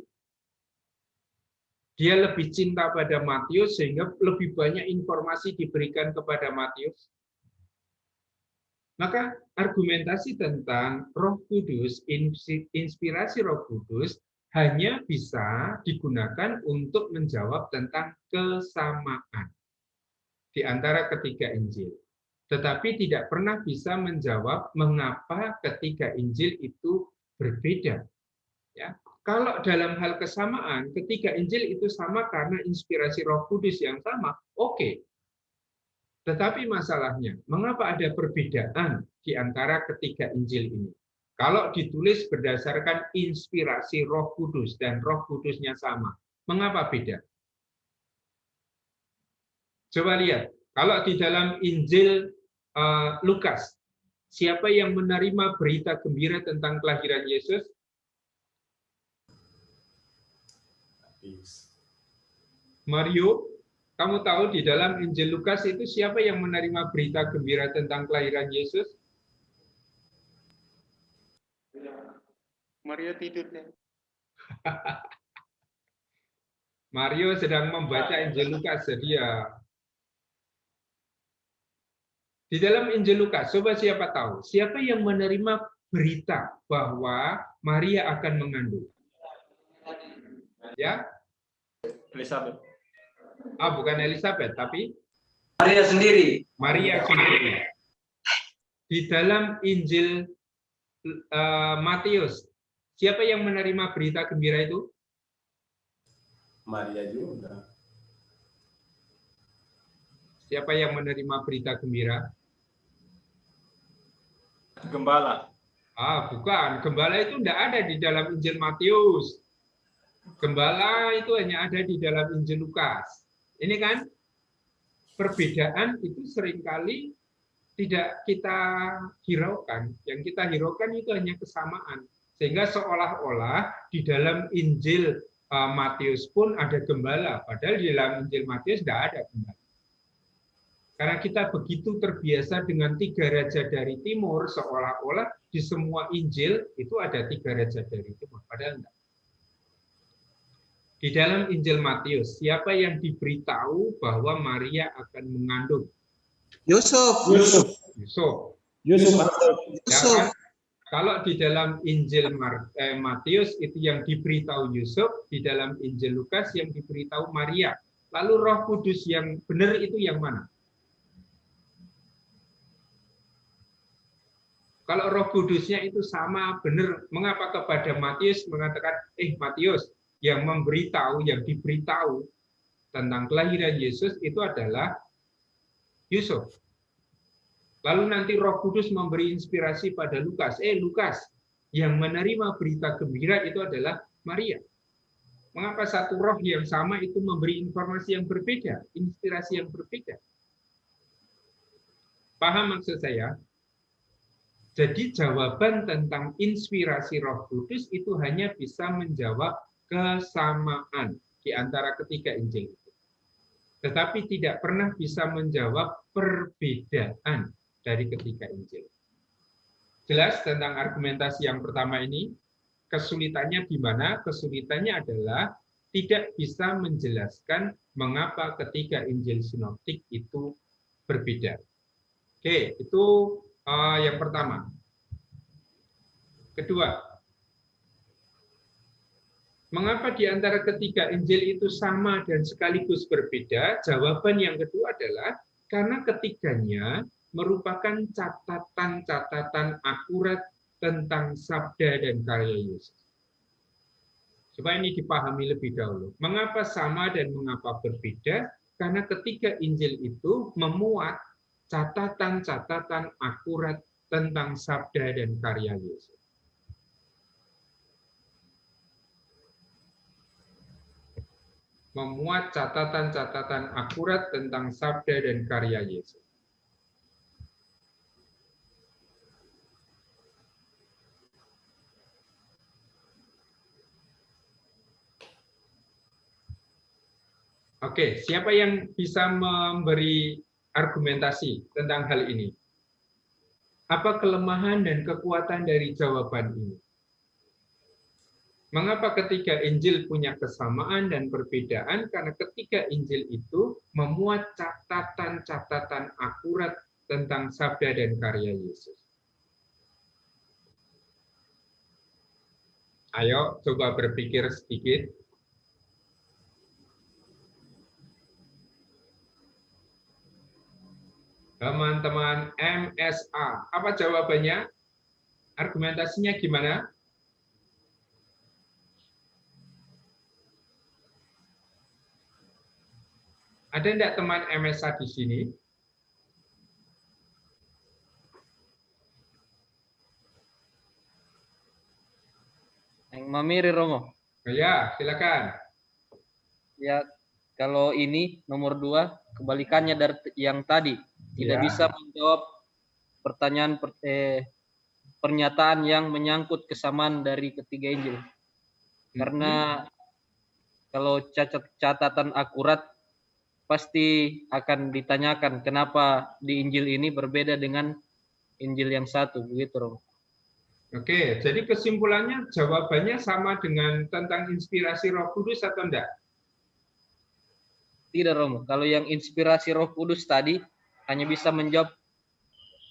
[SPEAKER 1] Dia lebih cinta pada Matius sehingga lebih banyak informasi diberikan kepada Matius. Maka argumentasi tentang Roh Kudus, inspirasi Roh Kudus hanya bisa digunakan untuk menjawab tentang kesamaan di antara ketiga Injil. Tetapi tidak pernah bisa menjawab mengapa ketiga Injil itu berbeda. Ya. Kalau dalam hal kesamaan, ketiga Injil itu sama karena inspirasi Roh Kudus yang sama, oke. Tetapi masalahnya, mengapa ada perbedaan di antara ketiga Injil ini? Kalau ditulis berdasarkan inspirasi Roh Kudus dan Roh Kudusnya sama, mengapa beda? Coba lihat, kalau di dalam Injil Lukas, siapa yang menerima berita gembira tentang kelahiran Yesus? Mario, kamu tahu di dalam Injil Lukas itu siapa yang menerima berita gembira tentang kelahiran Yesus?
[SPEAKER 5] Mario tidur deh.
[SPEAKER 1] Mario sedang membaca Injil Lukas, jadi ya. Di dalam Injil Lukas, coba siapa tahu, siapa yang menerima berita bahwa Maria akan mengandung? Ya?
[SPEAKER 4] Elizabeth.
[SPEAKER 1] Bukan Elizabeth, tapi
[SPEAKER 6] Maria sendiri.
[SPEAKER 1] Maria sendiri. Di dalam Injil Matius, siapa yang menerima berita gembira itu?
[SPEAKER 8] Maria juga.
[SPEAKER 1] Siapa yang menerima berita gembira?
[SPEAKER 4] Gembala.
[SPEAKER 1] Bukan. Gembala itu tidak ada di dalam Injil Matius. Gembala itu hanya ada di dalam Injil Lukas. Ini kan perbedaan itu seringkali tidak kita hiraukan. Yang kita hiraukan itu hanya kesamaan. Sehingga seolah-olah di dalam Injil Matius pun ada gembala. Padahal di dalam Injil Matius tidak ada gembala. Karena kita begitu terbiasa dengan 3 raja dari timur, seolah-olah di semua Injil itu ada 3 raja dari timur. Padahal enggak. Di dalam Injil Matius, siapa yang diberitahu bahwa Maria akan mengandung?
[SPEAKER 9] Yusuf.
[SPEAKER 1] Ya kan? Kalau di dalam Injil Matius itu yang diberitahu Yusuf, di dalam Injil Lukas yang diberitahu Maria. Lalu Roh Kudus yang benar itu yang mana? Kalau Roh Kudusnya itu sama benar, mengapa kepada Matius mengatakan, Matius, yang memberitahu, yang diberitahu tentang kelahiran Yesus itu adalah Yusuf. Lalu nanti Roh Kudus memberi inspirasi pada Lukas. Lukas, yang menerima berita gembira itu adalah Maria. Mengapa satu roh yang sama itu memberi informasi yang berbeda, inspirasi yang berbeda? Paham maksud saya? Jadi jawaban tentang inspirasi Roh Kudus itu hanya bisa menjawab kesamaan di antara ketiga Injil itu. Tetapi tidak pernah bisa menjawab perbedaan dari ketiga Injil. Jelas tentang argumentasi yang pertama ini, kesulitannya di mana? Kesulitannya adalah tidak bisa menjelaskan mengapa ketiga Injil sinoptik itu berbeda. Oke, itu yang pertama. Kedua, mengapa di antara ketiga Injil itu sama dan sekaligus berbeda? Jawaban yang kedua adalah karena ketiganya merupakan catatan-catatan akurat tentang sabda dan karya Yesus. Coba ini dipahami lebih dahulu. Mengapa sama dan mengapa berbeda? Karena ketiga Injil itu memuat catatan-catatan akurat tentang sabda dan karya Yesus. Memuat catatan-catatan akurat tentang sabda dan karya Yesus. Oke, siapa yang bisa memberi argumentasi tentang hal ini? Apa kelemahan dan kekuatan dari jawaban ini? Mengapa ketiga Injil punya kesamaan dan perbedaan? Karena ketiga Injil itu memuat catatan-catatan akurat tentang sabda dan karya Yesus. Ayo coba berpikir sedikit. Teman-teman MSA, apa jawabannya? Argumentasinya gimana? Ada enggak teman MSA di sini?
[SPEAKER 2] Yang Mamiri Romo.
[SPEAKER 1] Ya, silakan.
[SPEAKER 2] Ya, kalau ini nomor 2 kebalikannya dari yang tadi, tidak
[SPEAKER 1] Ya.
[SPEAKER 2] bisa menjawab pertanyaan pernyataan yang menyangkut kesamaan dari ketiga Injil. Karena kalau catatan akurat pasti akan ditanyakan kenapa di Injil ini berbeda dengan Injil yang satu, begitu, Romo.
[SPEAKER 1] Oke, jadi kesimpulannya jawabannya sama dengan tentang inspirasi Roh Kudus atau enggak?
[SPEAKER 2] Tidak, Romo. Kalau yang inspirasi Roh Kudus tadi hanya bisa menjawab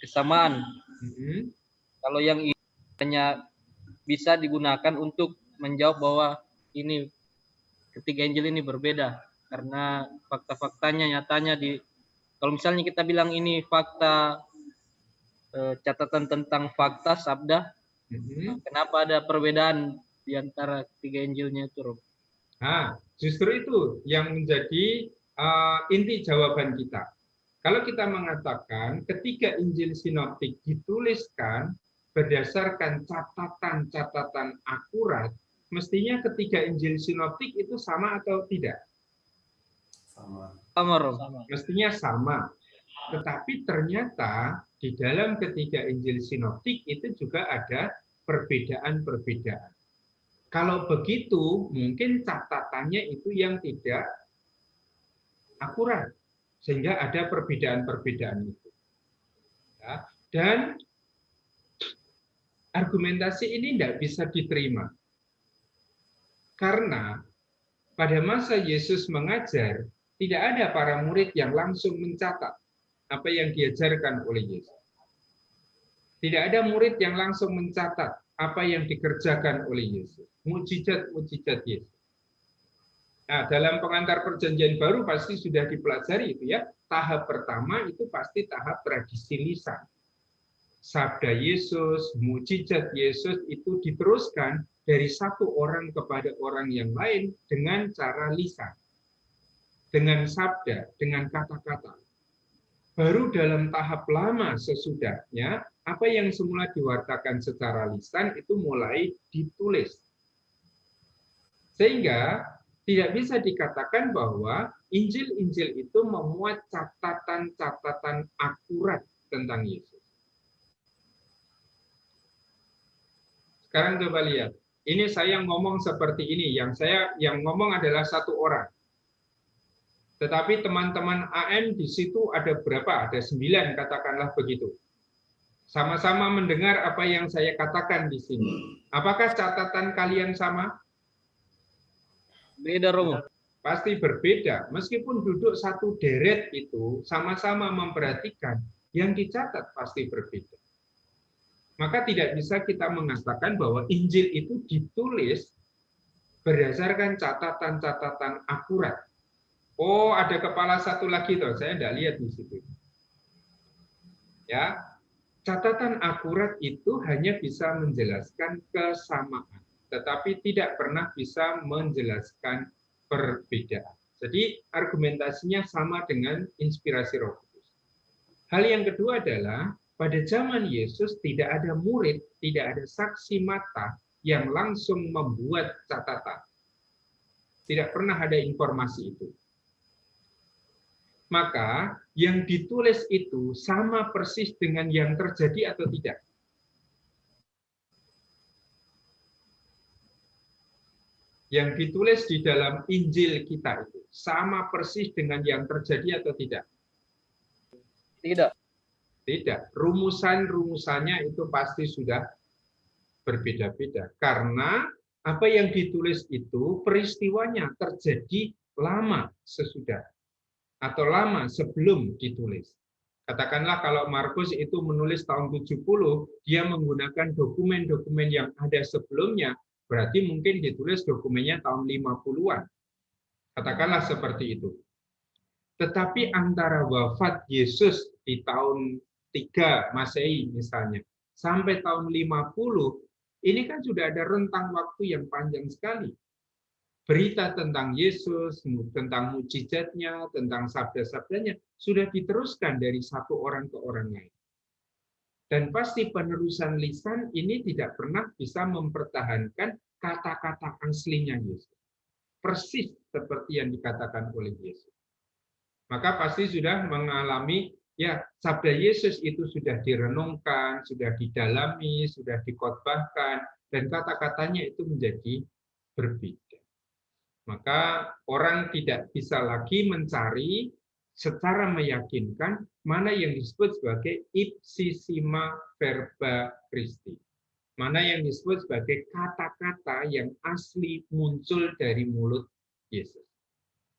[SPEAKER 2] kesamaan. Kalau yang ini hanya bisa digunakan untuk menjawab bahwa ini ketiga Injil ini berbeda karena fakta-faktanya nyatanya kalau misalnya kita bilang ini fakta catatan tentang fakta sabda, kenapa ada perbedaan di antara ketiga Injilnya itu, Romo?
[SPEAKER 1] Nah, justru itu yang menjadi inti jawaban kita. Kalau kita mengatakan ketiga Injil sinoptik dituliskan berdasarkan catatan-catatan akurat, mestinya ketiga Injil sinoptik itu sama atau tidak?
[SPEAKER 2] Sama, Romo.
[SPEAKER 1] Mestinya sama. Tetapi ternyata di dalam ketiga Injil sinoptik itu juga ada perbedaan-perbedaan. Kalau begitu, mungkin catatannya itu yang tidak akurat, sehingga ada perbedaan-perbedaan itu. Ya, dan argumentasi ini tidak bisa diterima. Karena pada masa Yesus mengajar, tidak ada para murid yang langsung mencatat apa yang diajarkan oleh Yesus. Tidak ada murid yang langsung mencatat apa yang dikerjakan oleh Yesus. Mujizat-mujizat Yesus. Nah, dalam pengantar perjanjian baru pasti sudah dipelajari itu ya. Tahap pertama itu pasti tahap tradisi lisan. Sabda Yesus, mujizat Yesus itu diteruskan dari satu orang kepada orang yang lain dengan cara lisan. Dengan sabda, dengan kata-kata. Baru dalam tahap lama sesudahnya, apa yang semula diwartakan secara lisan itu mulai ditulis. Sehingga tidak bisa dikatakan bahwa Injil-Injil itu memuat catatan-catatan akurat tentang Yesus. Sekarang coba lihat. Ini saya ngomong seperti ini. Yang ngomong adalah satu orang. Tetapi teman-teman AM di situ ada berapa? Ada 9, katakanlah begitu. Sama-sama mendengar apa yang saya katakan di sini. Apakah catatan kalian sama?
[SPEAKER 2] Beda, Romo.
[SPEAKER 1] Pasti berbeda. Meskipun duduk satu deret itu sama-sama memperhatikan, yang dicatat pasti berbeda. Maka tidak bisa kita mengatakan bahwa Injil itu ditulis berdasarkan catatan-catatan akurat. Oh, ada kepala satu lagi toh, saya tidak lihat di situ. Ya, catatan akurat itu hanya bisa menjelaskan kesamaan, tetapi tidak pernah bisa menjelaskan perbedaan. Jadi argumentasinya sama dengan inspirasi Roh Kudus. Hal yang kedua adalah pada zaman Yesus tidak ada murid, tidak ada saksi mata yang langsung membuat catatan. Tidak pernah ada informasi itu. Maka yang ditulis itu sama persis dengan yang terjadi atau tidak? Yang ditulis di dalam Injil kita itu sama persis dengan yang terjadi atau tidak?
[SPEAKER 2] Tidak.
[SPEAKER 1] Tidak. Rumusan-rumusannya itu pasti sudah berbeda-beda. Karena apa yang ditulis itu peristiwanya terjadi lama sesudah. Atau lama sebelum ditulis. Katakanlah kalau Markus itu menulis tahun 70, dia menggunakan dokumen-dokumen yang ada sebelumnya, berarti mungkin ditulis dokumennya tahun 50-an. Katakanlah seperti itu. Tetapi antara wafat Yesus di tahun 3 Masehi misalnya, sampai tahun 50, ini kan sudah ada rentang waktu yang panjang sekali. Berita tentang Yesus, tentang mujizatnya, tentang sabda-sabdanya, sudah diteruskan dari satu orang ke orang lain. Dan pasti penerusan lisan ini tidak pernah bisa mempertahankan kata-kata aslinya Yesus. Persis seperti yang dikatakan oleh Yesus. Maka pasti sudah mengalami, ya sabda Yesus itu sudah direnungkan, sudah didalami, sudah dikhotbahkan, dan kata-katanya itu menjadi berbeda. Maka orang tidak bisa lagi mencari secara meyakinkan mana yang disebut sebagai ipsissima verba Christi. mana yang disebut sebagai kata-kata yang asli muncul dari mulut Yesus.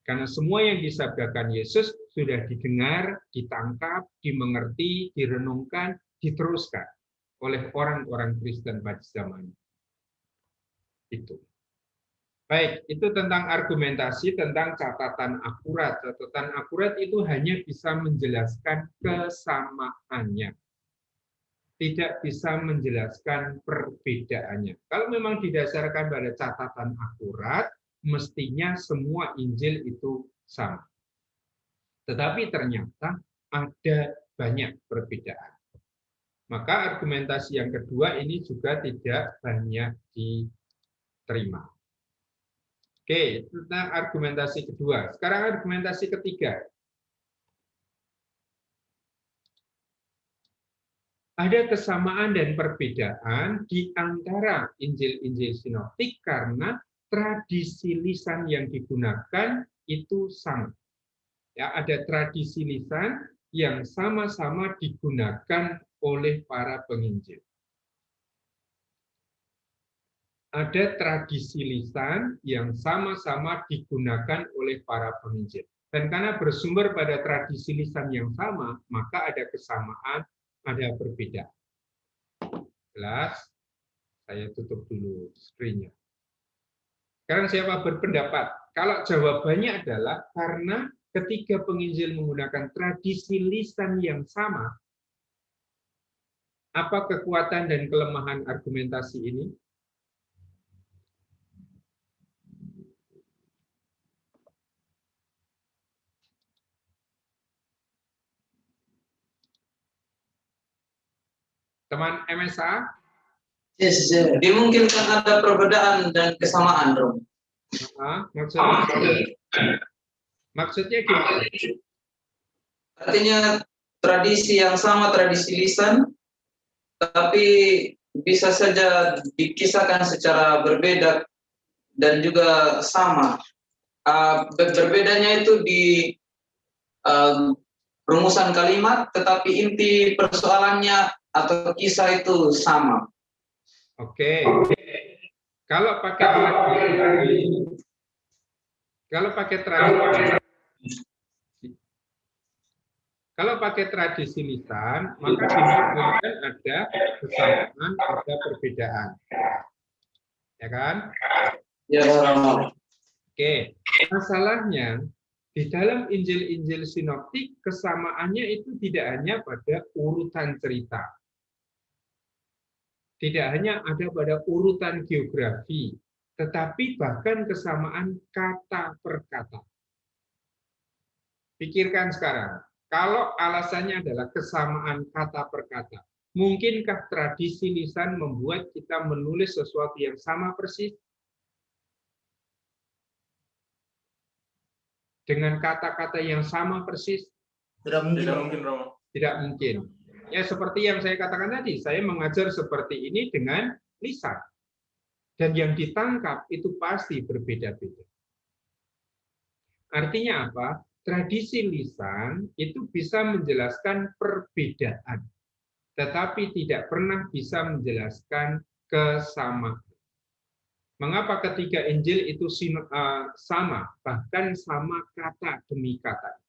[SPEAKER 1] Karena semua yang disabdakan Yesus sudah didengar, ditangkap, dimengerti, direnungkan, diteruskan oleh orang-orang Kristen pada zaman itu. Baik, itu tentang argumentasi, tentang catatan akurat. Catatan akurat itu hanya bisa menjelaskan kesamaannya, tidak bisa menjelaskan perbedaannya. Kalau memang didasarkan pada catatan akurat, mestinya semua Injil itu sama. Tetapi ternyata ada banyak perbedaan. Maka argumentasi yang kedua ini juga tidak banyak diterima. Oke, tentang argumentasi kedua. Sekarang argumentasi ketiga. Ada kesamaan dan perbedaan di antara Injil-Injil sinoptik karena tradisi lisan yang digunakan itu sama. Ya, ada tradisi lisan yang sama-sama digunakan oleh para penginjil. Ada tradisi lisan yang sama-sama digunakan oleh para penginjil. Dan karena bersumber pada tradisi lisan yang sama, maka ada kesamaan, ada perbedaan. Jelas? Saya tutup dulu screen-nya. Sekarang siapa berpendapat? Kalau jawabannya adalah karena ketiga penginjil menggunakan tradisi lisan yang sama, apa kekuatan dan kelemahan argumentasi ini? Teman MSA?
[SPEAKER 6] Yes, dimungkinkan ada perbedaan dan kesamaan, Rom.
[SPEAKER 1] Maksudnya gimana?
[SPEAKER 6] Artinya tradisi yang sama, tradisi lisan, tapi bisa saja dikisahkan secara berbeda dan juga sama. Berbedanya itu di rumusan kalimat, tetapi inti persoalannya atau kisah itu sama.
[SPEAKER 1] Oke. Kalau pakai tradisi lisan, maka dimungkinkan ada kesamaan, ada perbedaan. Ya kan?
[SPEAKER 6] Ya,
[SPEAKER 1] Oke. Masalahnya di dalam Injil-Injil sinoptik kesamaannya itu tidak hanya pada urutan cerita. Tidak hanya ada pada urutan geografi, tetapi bahkan kesamaan kata per kata. Pikirkan sekarang, kalau alasannya adalah kesamaan kata per kata, mungkinkah tradisi lisan membuat kita menulis sesuatu yang sama persis? Dengan kata-kata yang sama persis?
[SPEAKER 3] Tidak mungkin.
[SPEAKER 4] Tidak mungkin, Romo.
[SPEAKER 1] Tidak mungkin. Ya seperti yang saya katakan tadi, saya mengajar seperti ini dengan lisan. Dan yang ditangkap itu pasti berbeda-beda. Artinya apa? Tradisi lisan itu bisa menjelaskan perbedaan, tetapi tidak pernah bisa menjelaskan kesamaan. Mengapa ketiga Injil itu sama, bahkan sama kata demi kata?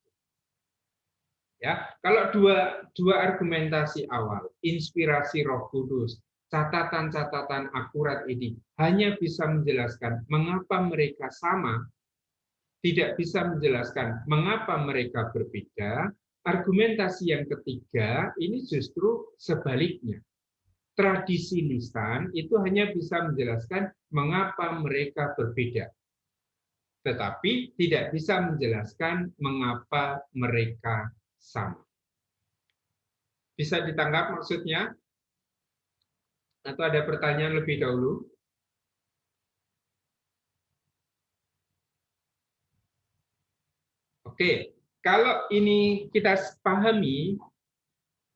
[SPEAKER 1] Ya, kalau dua argumentasi awal, inspirasi Roh Kudus, catatan-catatan akurat ini hanya bisa menjelaskan mengapa mereka sama, tidak bisa menjelaskan mengapa mereka berbeda. Argumentasi yang ketiga ini justru sebaliknya. Tradisi lisan itu hanya bisa menjelaskan mengapa mereka berbeda, tetapi tidak bisa menjelaskan mengapa mereka sama. Bisa ditangkap maksudnya? Atau ada pertanyaan lebih dahulu? Oke, kalau ini kita pahami,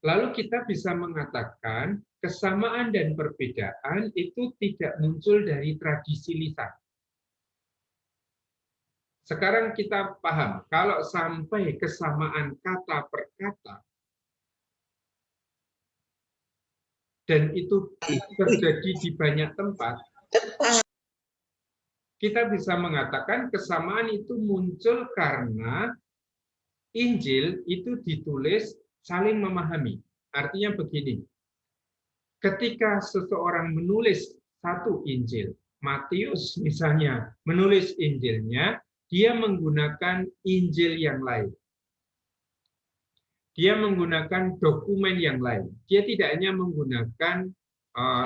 [SPEAKER 1] lalu kita bisa mengatakan kesamaan dan perbedaan itu tidak muncul dari tradisi lisan. Sekarang kita paham, kalau sampai kesamaan kata per kata, dan itu terjadi di banyak tempat, kita bisa mengatakan kesamaan itu muncul karena Injil itu ditulis saling memahami. Artinya begini, ketika seseorang menulis satu Injil, Matius misalnya menulis Injilnya, dia menggunakan Injil yang lain. Dia menggunakan dokumen yang lain. Dia tidak hanya menggunakan,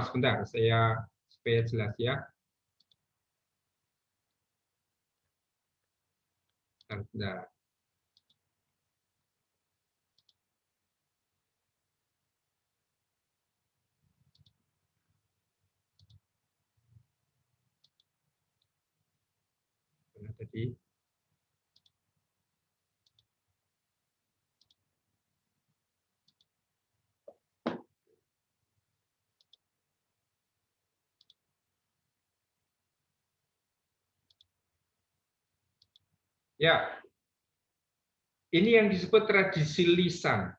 [SPEAKER 1] sebentar, saya supaya jelas ya. Sebentar. Mana tadi? Ya, ini yang disebut tradisi lisan.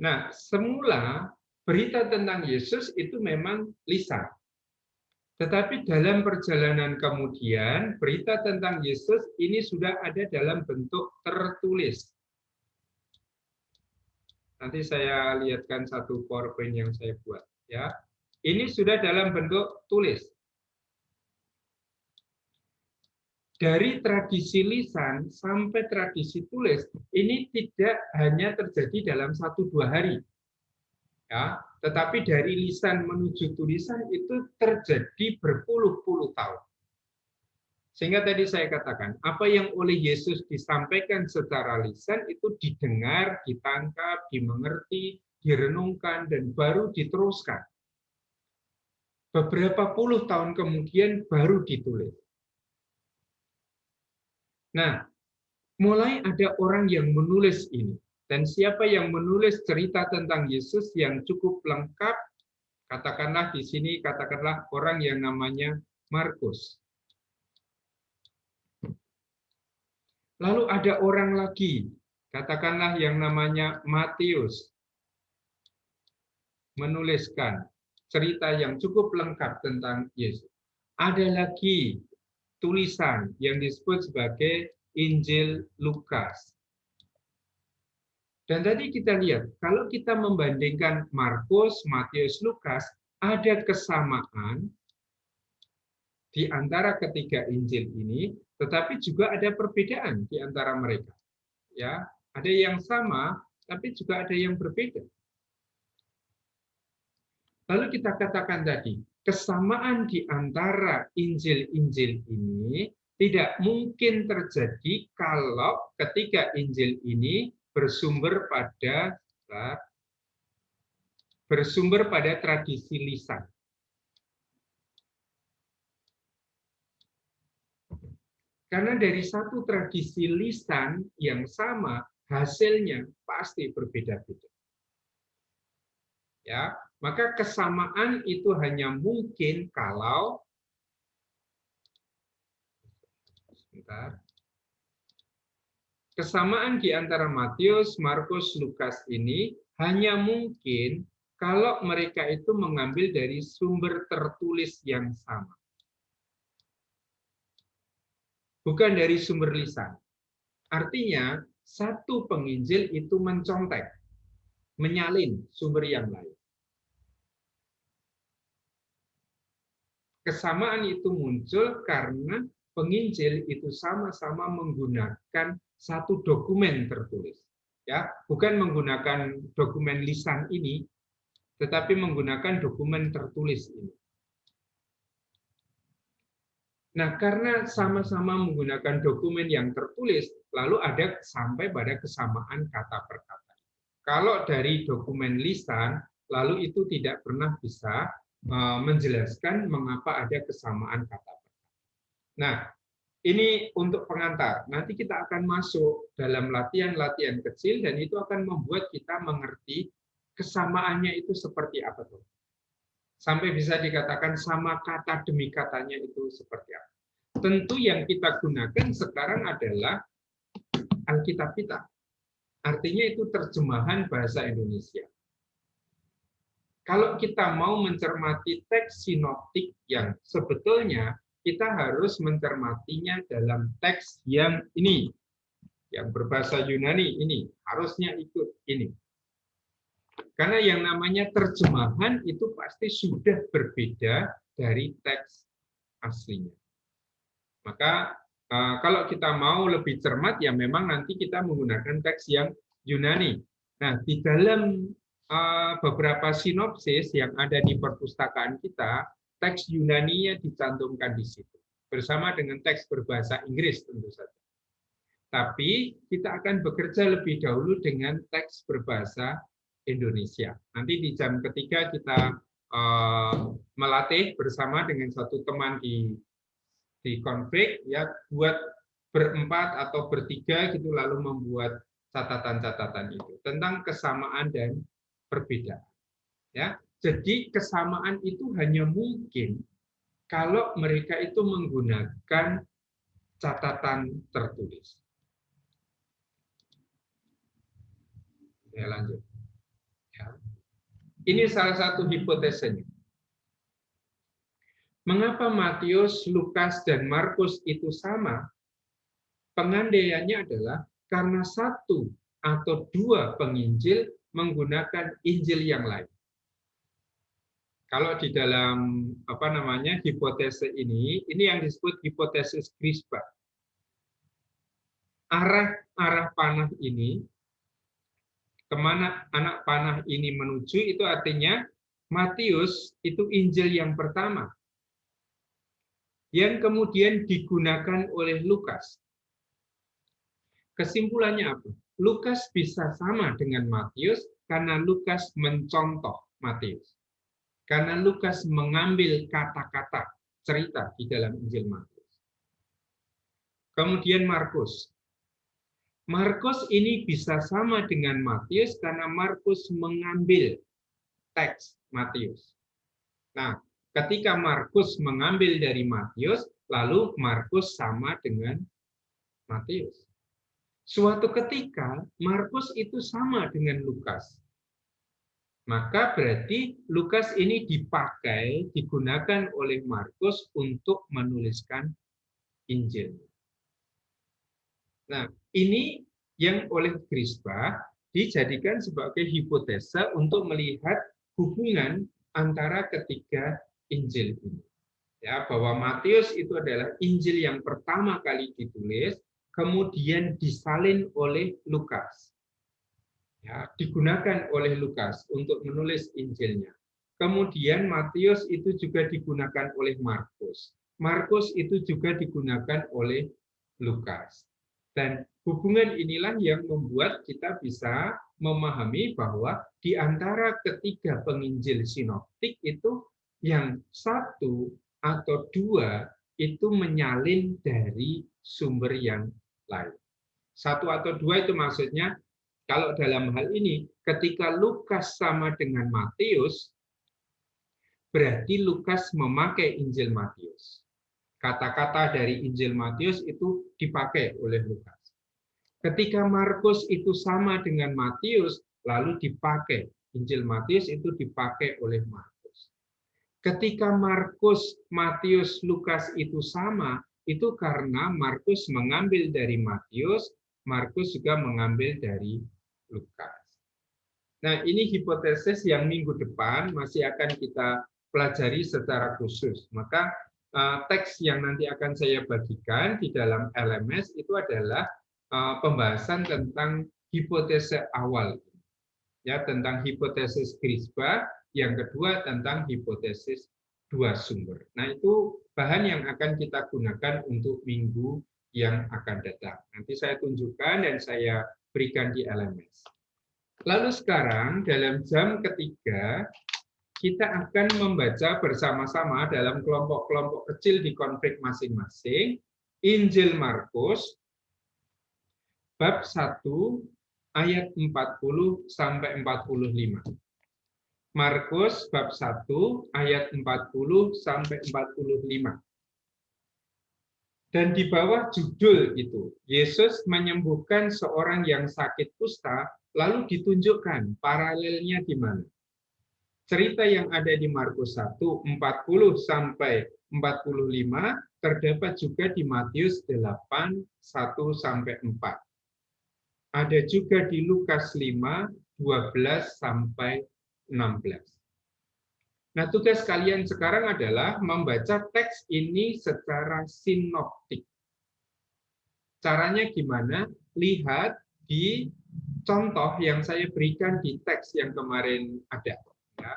[SPEAKER 1] Nah, semula berita tentang Yesus itu memang lisan. Tetapi dalam perjalanan kemudian, berita tentang Yesus ini sudah ada dalam bentuk tertulis. Nanti saya lihatkan satu PowerPoint yang saya buat. Ya, ini sudah dalam bentuk tulis. Dari tradisi lisan sampai tradisi tulis, ini tidak hanya terjadi dalam 1-2 hari. Ya, tetapi dari lisan menuju tulisan itu terjadi berpuluh-puluh tahun. Sehingga tadi saya katakan, apa yang oleh Yesus disampaikan secara lisan itu didengar, ditangkap, dimengerti, direnungkan, dan baru diteruskan. Beberapa puluh tahun kemudian baru ditulis. Nah, mulai ada orang yang menulis ini. Dan siapa yang menulis cerita tentang Yesus yang cukup lengkap, katakanlah di sini, katakanlah orang yang namanya Markus. Lalu ada orang lagi, katakanlah yang namanya Matius, menuliskan cerita yang cukup lengkap tentang Yesus. Ada lagi tulisan yang disebut sebagai Injil Lukas. Dan tadi kita lihat, kalau kita membandingkan Markus, Matius, Lukas, ada kesamaan di antara ketiga Injil ini, tetapi juga ada perbedaan di antara mereka. Ya, ada yang sama, tapi juga ada yang berbeda. Lalu kita katakan tadi, kesamaan di antara Injil-Injil ini tidak mungkin terjadi kalau ketiga Injil ini bersumber pada tradisi lisan. Karena dari satu tradisi lisan yang sama, hasilnya pasti berbeda-beda. Ya, maka kesamaan itu hanya mungkin kalau kesamaan di antara Matius, Markus, Lukas ini hanya mungkin kalau mereka itu mengambil dari sumber tertulis yang sama. Bukan dari sumber lisan. Artinya, satu penginjil itu mencontek, menyalin sumber yang lain. Kesamaan itu muncul karena penginjil itu sama-sama menggunakan satu dokumen tertulis. Ya, bukan menggunakan dokumen lisan ini, tetapi menggunakan dokumen tertulis ini. Nah, karena sama-sama menggunakan dokumen yang tertulis, lalu ada sampai pada kesamaan kata per kata. Kalau dari dokumen lisan, lalu itu tidak pernah bisa menjelaskan mengapa ada kesamaan kata per kata. Nah, ini untuk pengantar. Nanti kita akan masuk dalam latihan-latihan kecil dan itu akan membuat kita mengerti kesamaannya itu seperti apa tuh. Sampai bisa dikatakan sama kata demi katanya itu seperti apa. Tentu yang kita gunakan sekarang adalah Alkitab kita. Artinya itu terjemahan bahasa Indonesia. Kalau kita mau mencermati teks sinoptik yang sebetulnya kita harus mencermatinya dalam teks yang ini, yang berbahasa Yunani ini, harusnya ikut ini. Karena yang namanya terjemahan itu pasti sudah berbeda dari teks aslinya. Maka kalau kita mau lebih cermat, ya memang nanti kita menggunakan teks yang Yunani. Nah, di dalam beberapa sinopsis yang ada di perpustakaan kita, teks Yunani-nya dicantumkan di situ, bersama dengan teks berbahasa Inggris tentu saja. Tapi kita akan bekerja lebih dahulu dengan teks berbahasa Indonesia. Nanti di jam ketiga kita melatih bersama dengan satu teman di konflik, ya, buat berempat atau bertiga gitu, lalu membuat catatan-catatan itu tentang kesamaan dan perbedaan. Ya, jadi kesamaan itu hanya mungkin kalau mereka itu menggunakan catatan tertulis. Ya, lanjut. Ya. Ini salah satu hipotesanya. Mengapa Matius, Lukas, dan Markus itu sama? Pengandaiannya adalah karena satu atau dua penginjil menggunakan Injil yang lain. Kalau di dalam hipotesis ini yang disebut hipotesis Crispa. Arah panah ini, kemana anak panah ini menuju, itu artinya Matius itu Injil yang pertama, yang kemudian digunakan oleh Lukas. Kesimpulannya apa? Lukas bisa sama dengan Matius karena Lukas mencontoh Matius. Karena Lukas mengambil kata-kata cerita di dalam Injil Matius. Kemudian Markus. Markus ini bisa sama dengan Matius karena Markus mengambil teks Matius. Nah, ketika Markus mengambil dari Matius, lalu Markus sama dengan Matius. Suatu ketika Markus itu sama dengan Lukas. Maka berarti Lukas ini digunakan oleh Markus untuk menuliskan Injil. Nah, ini yang oleh Crispa dijadikan sebagai hipotesa untuk melihat hubungan antara ketiga Injil ini. Ya, bahwa Matius itu adalah Injil yang pertama kali ditulis, kemudian disalin oleh Lukas. Ya, digunakan oleh Lukas untuk menulis Injilnya. Kemudian Matius itu juga digunakan oleh Markus. Markus itu juga digunakan oleh Lukas. Dan hubungan inilah yang membuat kita bisa memahami bahwa di antara ketiga penginjil sinoptik itu yang satu atau dua itu menyalin dari sumber yang lain. Satu atau dua itu maksudnya, kalau dalam hal ini, ketika Lukas sama dengan Matius, berarti Lukas memakai Injil Matius. Kata-kata dari Injil Matius itu dipakai oleh Lukas. Ketika Markus itu sama dengan Matius, lalu dipakai. Injil Matius itu dipakai oleh Markus. Ketika Markus, Matius, Lukas itu sama, itu karena Markus mengambil dari Matius, Markus juga mengambil dari Lukas. Nah, ini hipotesis yang minggu depan masih akan kita pelajari secara khusus. Maka teks yang nanti akan saya bagikan di dalam LMS itu adalah pembahasan tentang hipotesis awal. Ya, tentang hipotesis Crispa, yang kedua tentang hipotesis dua sumber. Nah, itu bahan yang akan kita gunakan untuk minggu yang akan datang. Nanti saya tunjukkan dan saya berikan di LMS. Lalu sekarang dalam jam ketiga kita akan membaca bersama-sama dalam kelompok-kelompok kecil di konflik masing-masing Injil Markus bab 1 ayat 40 sampai 45. Markus bab 1 ayat 40 sampai 45. Dan di bawah judul itu, Yesus menyembuhkan seorang yang sakit kusta, lalu ditunjukkan paralelnya di mana. Cerita yang ada di Markus 1, 40 sampai 45 terdapat juga di Matius 8, 1 sampai 4. Ada juga di Lukas 5, 12 sampai 16. Nah, tugas kalian sekarang adalah membaca teks ini secara sinoptik. Caranya gimana? Lihat di contoh yang saya berikan di teks yang kemarin ada. Ya.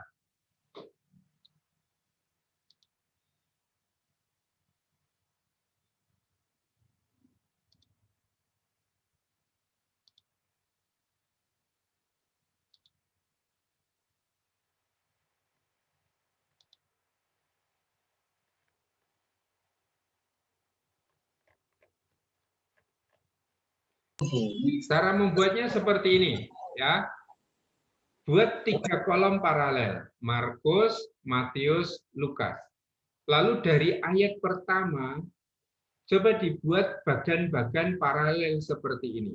[SPEAKER 1] Cara membuatnya seperti ini, ya. Buat 3 kolom paralel, Markus, Matius, Lukas. Lalu dari ayat pertama, coba dibuat bagan-bagan paralel seperti ini,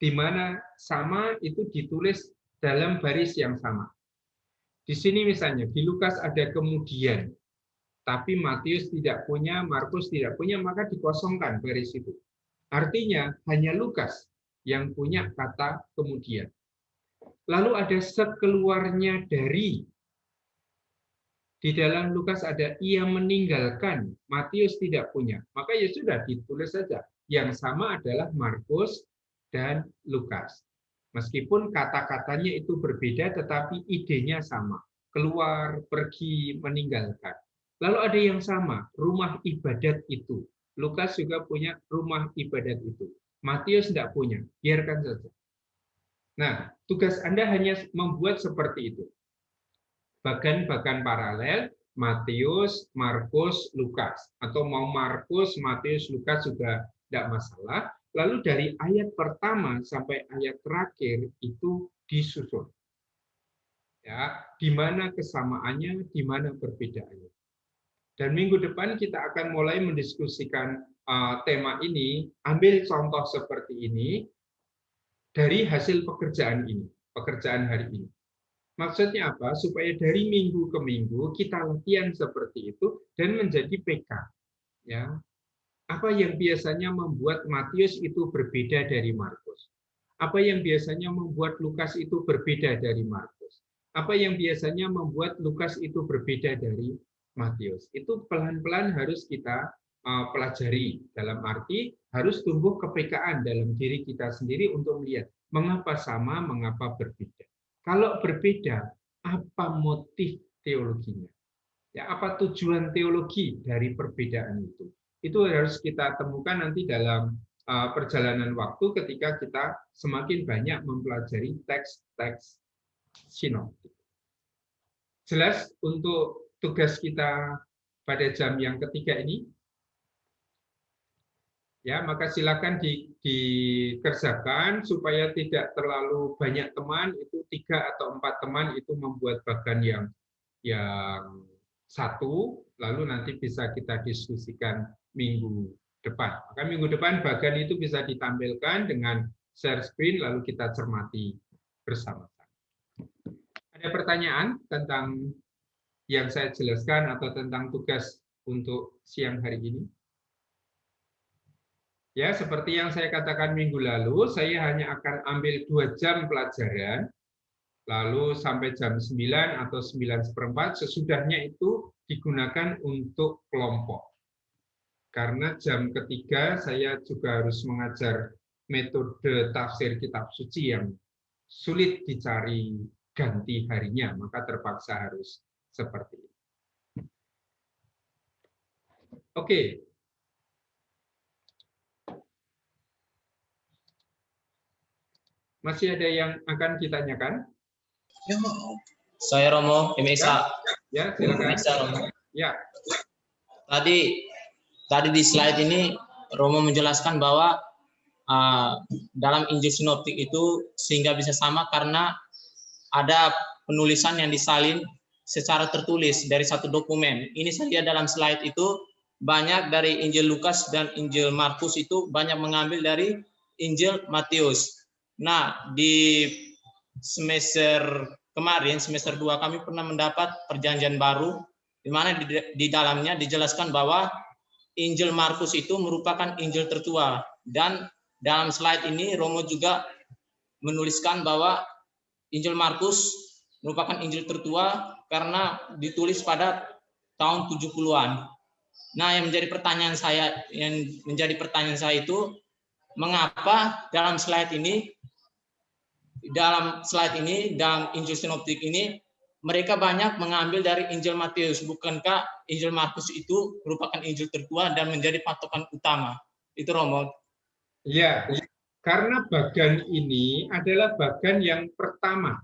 [SPEAKER 1] di mana sama itu ditulis dalam baris yang sama. Di sini misalnya, di Lukas ada kemudian, tapi Matius tidak punya, Markus tidak punya, maka dikosongkan baris itu. Artinya hanya Lukas yang punya kata kemudian. Lalu ada sekeluarnya dari. Di dalam Lukas ada ia meninggalkan, Matius tidak punya. Maka ya sudah ditulis saja. Yang sama adalah Markus dan Lukas. Meskipun kata-katanya itu berbeda, tetapi idenya sama. Keluar, pergi, meninggalkan. Lalu ada yang sama, rumah ibadat itu. Lukas juga punya rumah ibadat itu. Matius tidak punya, biarkan saja. Nah, tugas Anda hanya membuat seperti itu. Bagan-bagan paralel, Matius, Markus, Lukas. Atau mau Markus, Matius, Lukas juga tidak masalah. Lalu dari ayat pertama sampai ayat terakhir itu disusun. Ya, di mana kesamaannya, di mana perbedaannya. Dan minggu depan kita akan mulai mendiskusikan tema ini, ambil contoh seperti ini dari hasil pekerjaan ini, pekerjaan hari ini. Maksudnya apa? Supaya dari minggu ke minggu kita latihan seperti itu dan menjadi PK. Ya, apa yang biasanya membuat Matius itu berbeda dari Markus? Apa yang biasanya membuat Lukas itu berbeda dari Markus? Apa yang biasanya membuat Lukas itu berbeda dari Matius? Itu pelan-pelan harus kita pelajari, dalam arti harus tumbuh kepekaan dalam diri kita sendiri untuk melihat mengapa sama, mengapa berbeda. Kalau berbeda, apa motif teologinya? Ya, apa tujuan teologi dari perbedaan itu? Itu harus kita temukan nanti dalam perjalanan waktu ketika kita semakin banyak mempelajari teks-teks sinoptik. Jelas untuk tugas kita pada jam yang ketiga ini? Ya, maka silakan dikerjakan supaya tidak terlalu banyak teman, itu 3 atau 4 teman itu membuat bagan yang satu, lalu nanti bisa kita diskusikan minggu depan. Maka minggu depan bagan itu bisa ditampilkan dengan share screen, lalu kita cermati bersama-sama. Ada pertanyaan tentang yang saya jelaskan atau tentang tugas untuk siang hari ini? Ya, seperti yang saya katakan minggu lalu, saya hanya akan ambil 2 jam pelajaran, lalu sampai jam 9 atau 9:15, sesudahnya itu digunakan untuk kelompok. Karena jam ketiga saya juga harus mengajar metode tafsir kitab suci yang sulit dicari ganti harinya, maka terpaksa harus seperti itu. Oke. Masih ada yang akan ditanyakan?
[SPEAKER 8] Saya Romo, MSA.
[SPEAKER 1] Ya, silakan.
[SPEAKER 8] MSA, Romo.
[SPEAKER 1] Ya.
[SPEAKER 8] Tadi di slide ini Romo menjelaskan bahwa dalam Injil Sinoptik itu sehingga bisa sama karena ada penulisan yang disalin secara tertulis dari satu dokumen. Ini saya lihat dalam slide itu banyak dari Injil Lukas dan Injil Markus itu banyak mengambil dari Injil Matius. Nah, di semester kemarin, semester 2 kami pernah mendapat perjanjian baru di mana di dalamnya dijelaskan bahwa Injil Markus itu merupakan Injil tertua, dan dalam slide ini Romo juga menuliskan bahwa Injil Markus merupakan Injil tertua karena ditulis pada tahun 70-an. Nah, yang menjadi pertanyaan saya itu, mengapa dalam slide ini, dalam Injil Sinoptik ini, mereka banyak mengambil dari Injil Matius? Bukankah Injil Markus itu merupakan Injil tertua dan menjadi patokan utama? Itu Romo.
[SPEAKER 1] Ya, karena bagan ini adalah bagan yang pertama.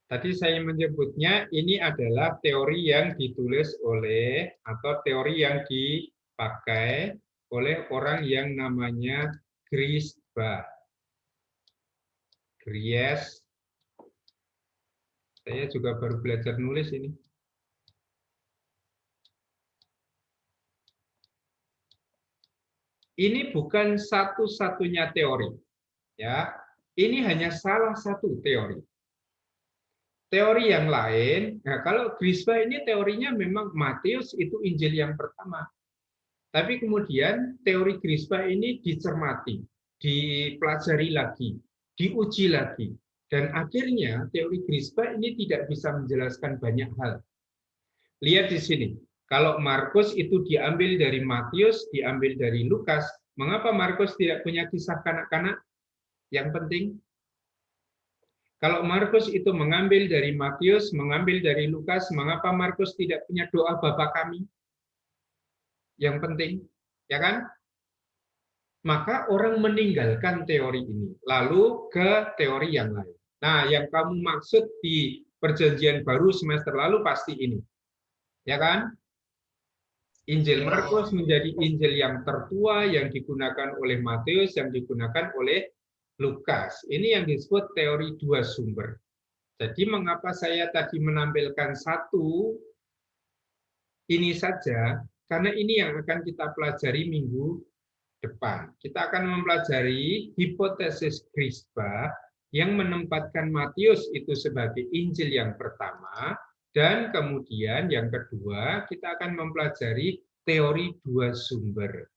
[SPEAKER 1] Tadi saya menyebutnya ini adalah teori yang ditulis oleh atau teori yang dipakai oleh orang yang namanya Griesbach. Saya juga baru belajar nulis ini. Ini bukan satu-satunya teori, ya. Ini hanya salah satu teori. Teori yang lain, nah kalau Griesbach ini teorinya memang Matius itu Injil yang pertama. Tapi kemudian teori Griesbach ini dicermati, dipelajari lagi, diuji lagi. Dan akhirnya teori Griesbach ini tidak bisa menjelaskan banyak hal. Lihat di sini, kalau Markus itu diambil dari Matius, diambil dari Lukas, mengapa Markus tidak punya kisah kanak-kanak yang penting? Kalau Markus itu mengambil dari Matius, mengambil dari Lukas, mengapa Markus tidak punya doa Bapa kami? Yang penting, ya kan? Maka orang meninggalkan teori ini, lalu ke teori yang lain. Nah, yang kamu maksud di perjanjian baru semester lalu pasti ini. Ya kan? Injil Markus menjadi Injil yang tertua yang digunakan oleh Matius, yang digunakan oleh Lukas. Ini yang disebut teori dua sumber. Jadi mengapa saya tadi menampilkan satu ini saja? Karena ini yang akan kita pelajari minggu depan. Kita akan mempelajari hipotesis Griesbach yang menempatkan Matius itu sebagai Injil yang pertama, dan kemudian yang kedua kita akan mempelajari teori dua sumber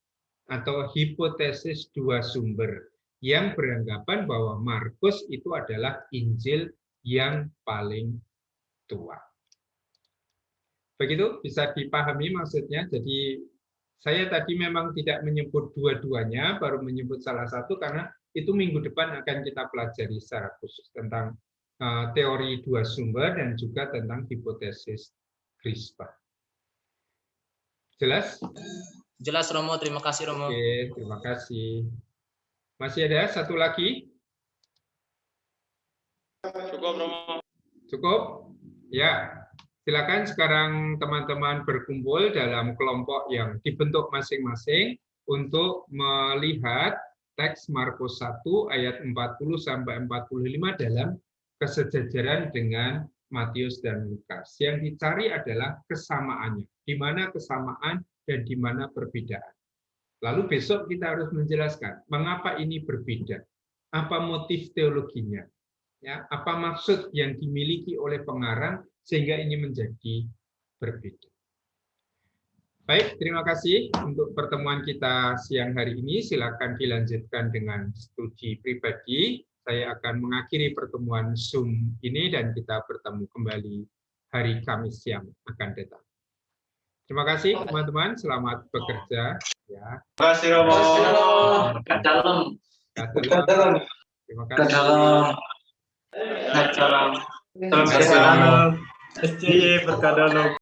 [SPEAKER 1] atau hipotesis dua sumber yang beranggapan bahwa Markus itu adalah Injil yang paling tua. Begitu bisa dipahami maksudnya. Jadi saya tadi memang tidak menyebut dua-duanya, baru menyebut salah satu karena itu minggu depan akan kita pelajari secara khusus tentang teori dua sumber dan juga tentang hipotesis Griesbach. Jelas?
[SPEAKER 8] Jelas Romo, terima kasih Romo.
[SPEAKER 1] Oke, terima kasih. Masih ada satu lagi?
[SPEAKER 4] Cukup Romo.
[SPEAKER 1] Cukup? Ya. Silakan sekarang teman-teman berkumpul dalam kelompok yang dibentuk masing-masing untuk melihat teks Markus 1 ayat 40 sampai 45 dalam kesejajaran dengan Matius dan Lukas. Yang dicari adalah kesamaannya. Di mana kesamaan dan di mana perbedaan. Lalu besok kita harus menjelaskan mengapa ini berbeda. Apa motif teologinya? Ya, apa maksud yang dimiliki oleh pengarang sehingga ini menjadi berbeda. Baik, terima kasih untuk pertemuan kita siang hari ini. Silakan dilanjutkan dengan studi pribadi. Saya akan mengakhiri pertemuan Zoom ini dan kita bertemu kembali hari Kamis yang akan datang. Terima kasih teman-teman, selamat bekerja. Ya.
[SPEAKER 4] Terima kasih Romo.
[SPEAKER 1] Terima kasih.
[SPEAKER 4] Salam. Salam. SJ berkadang.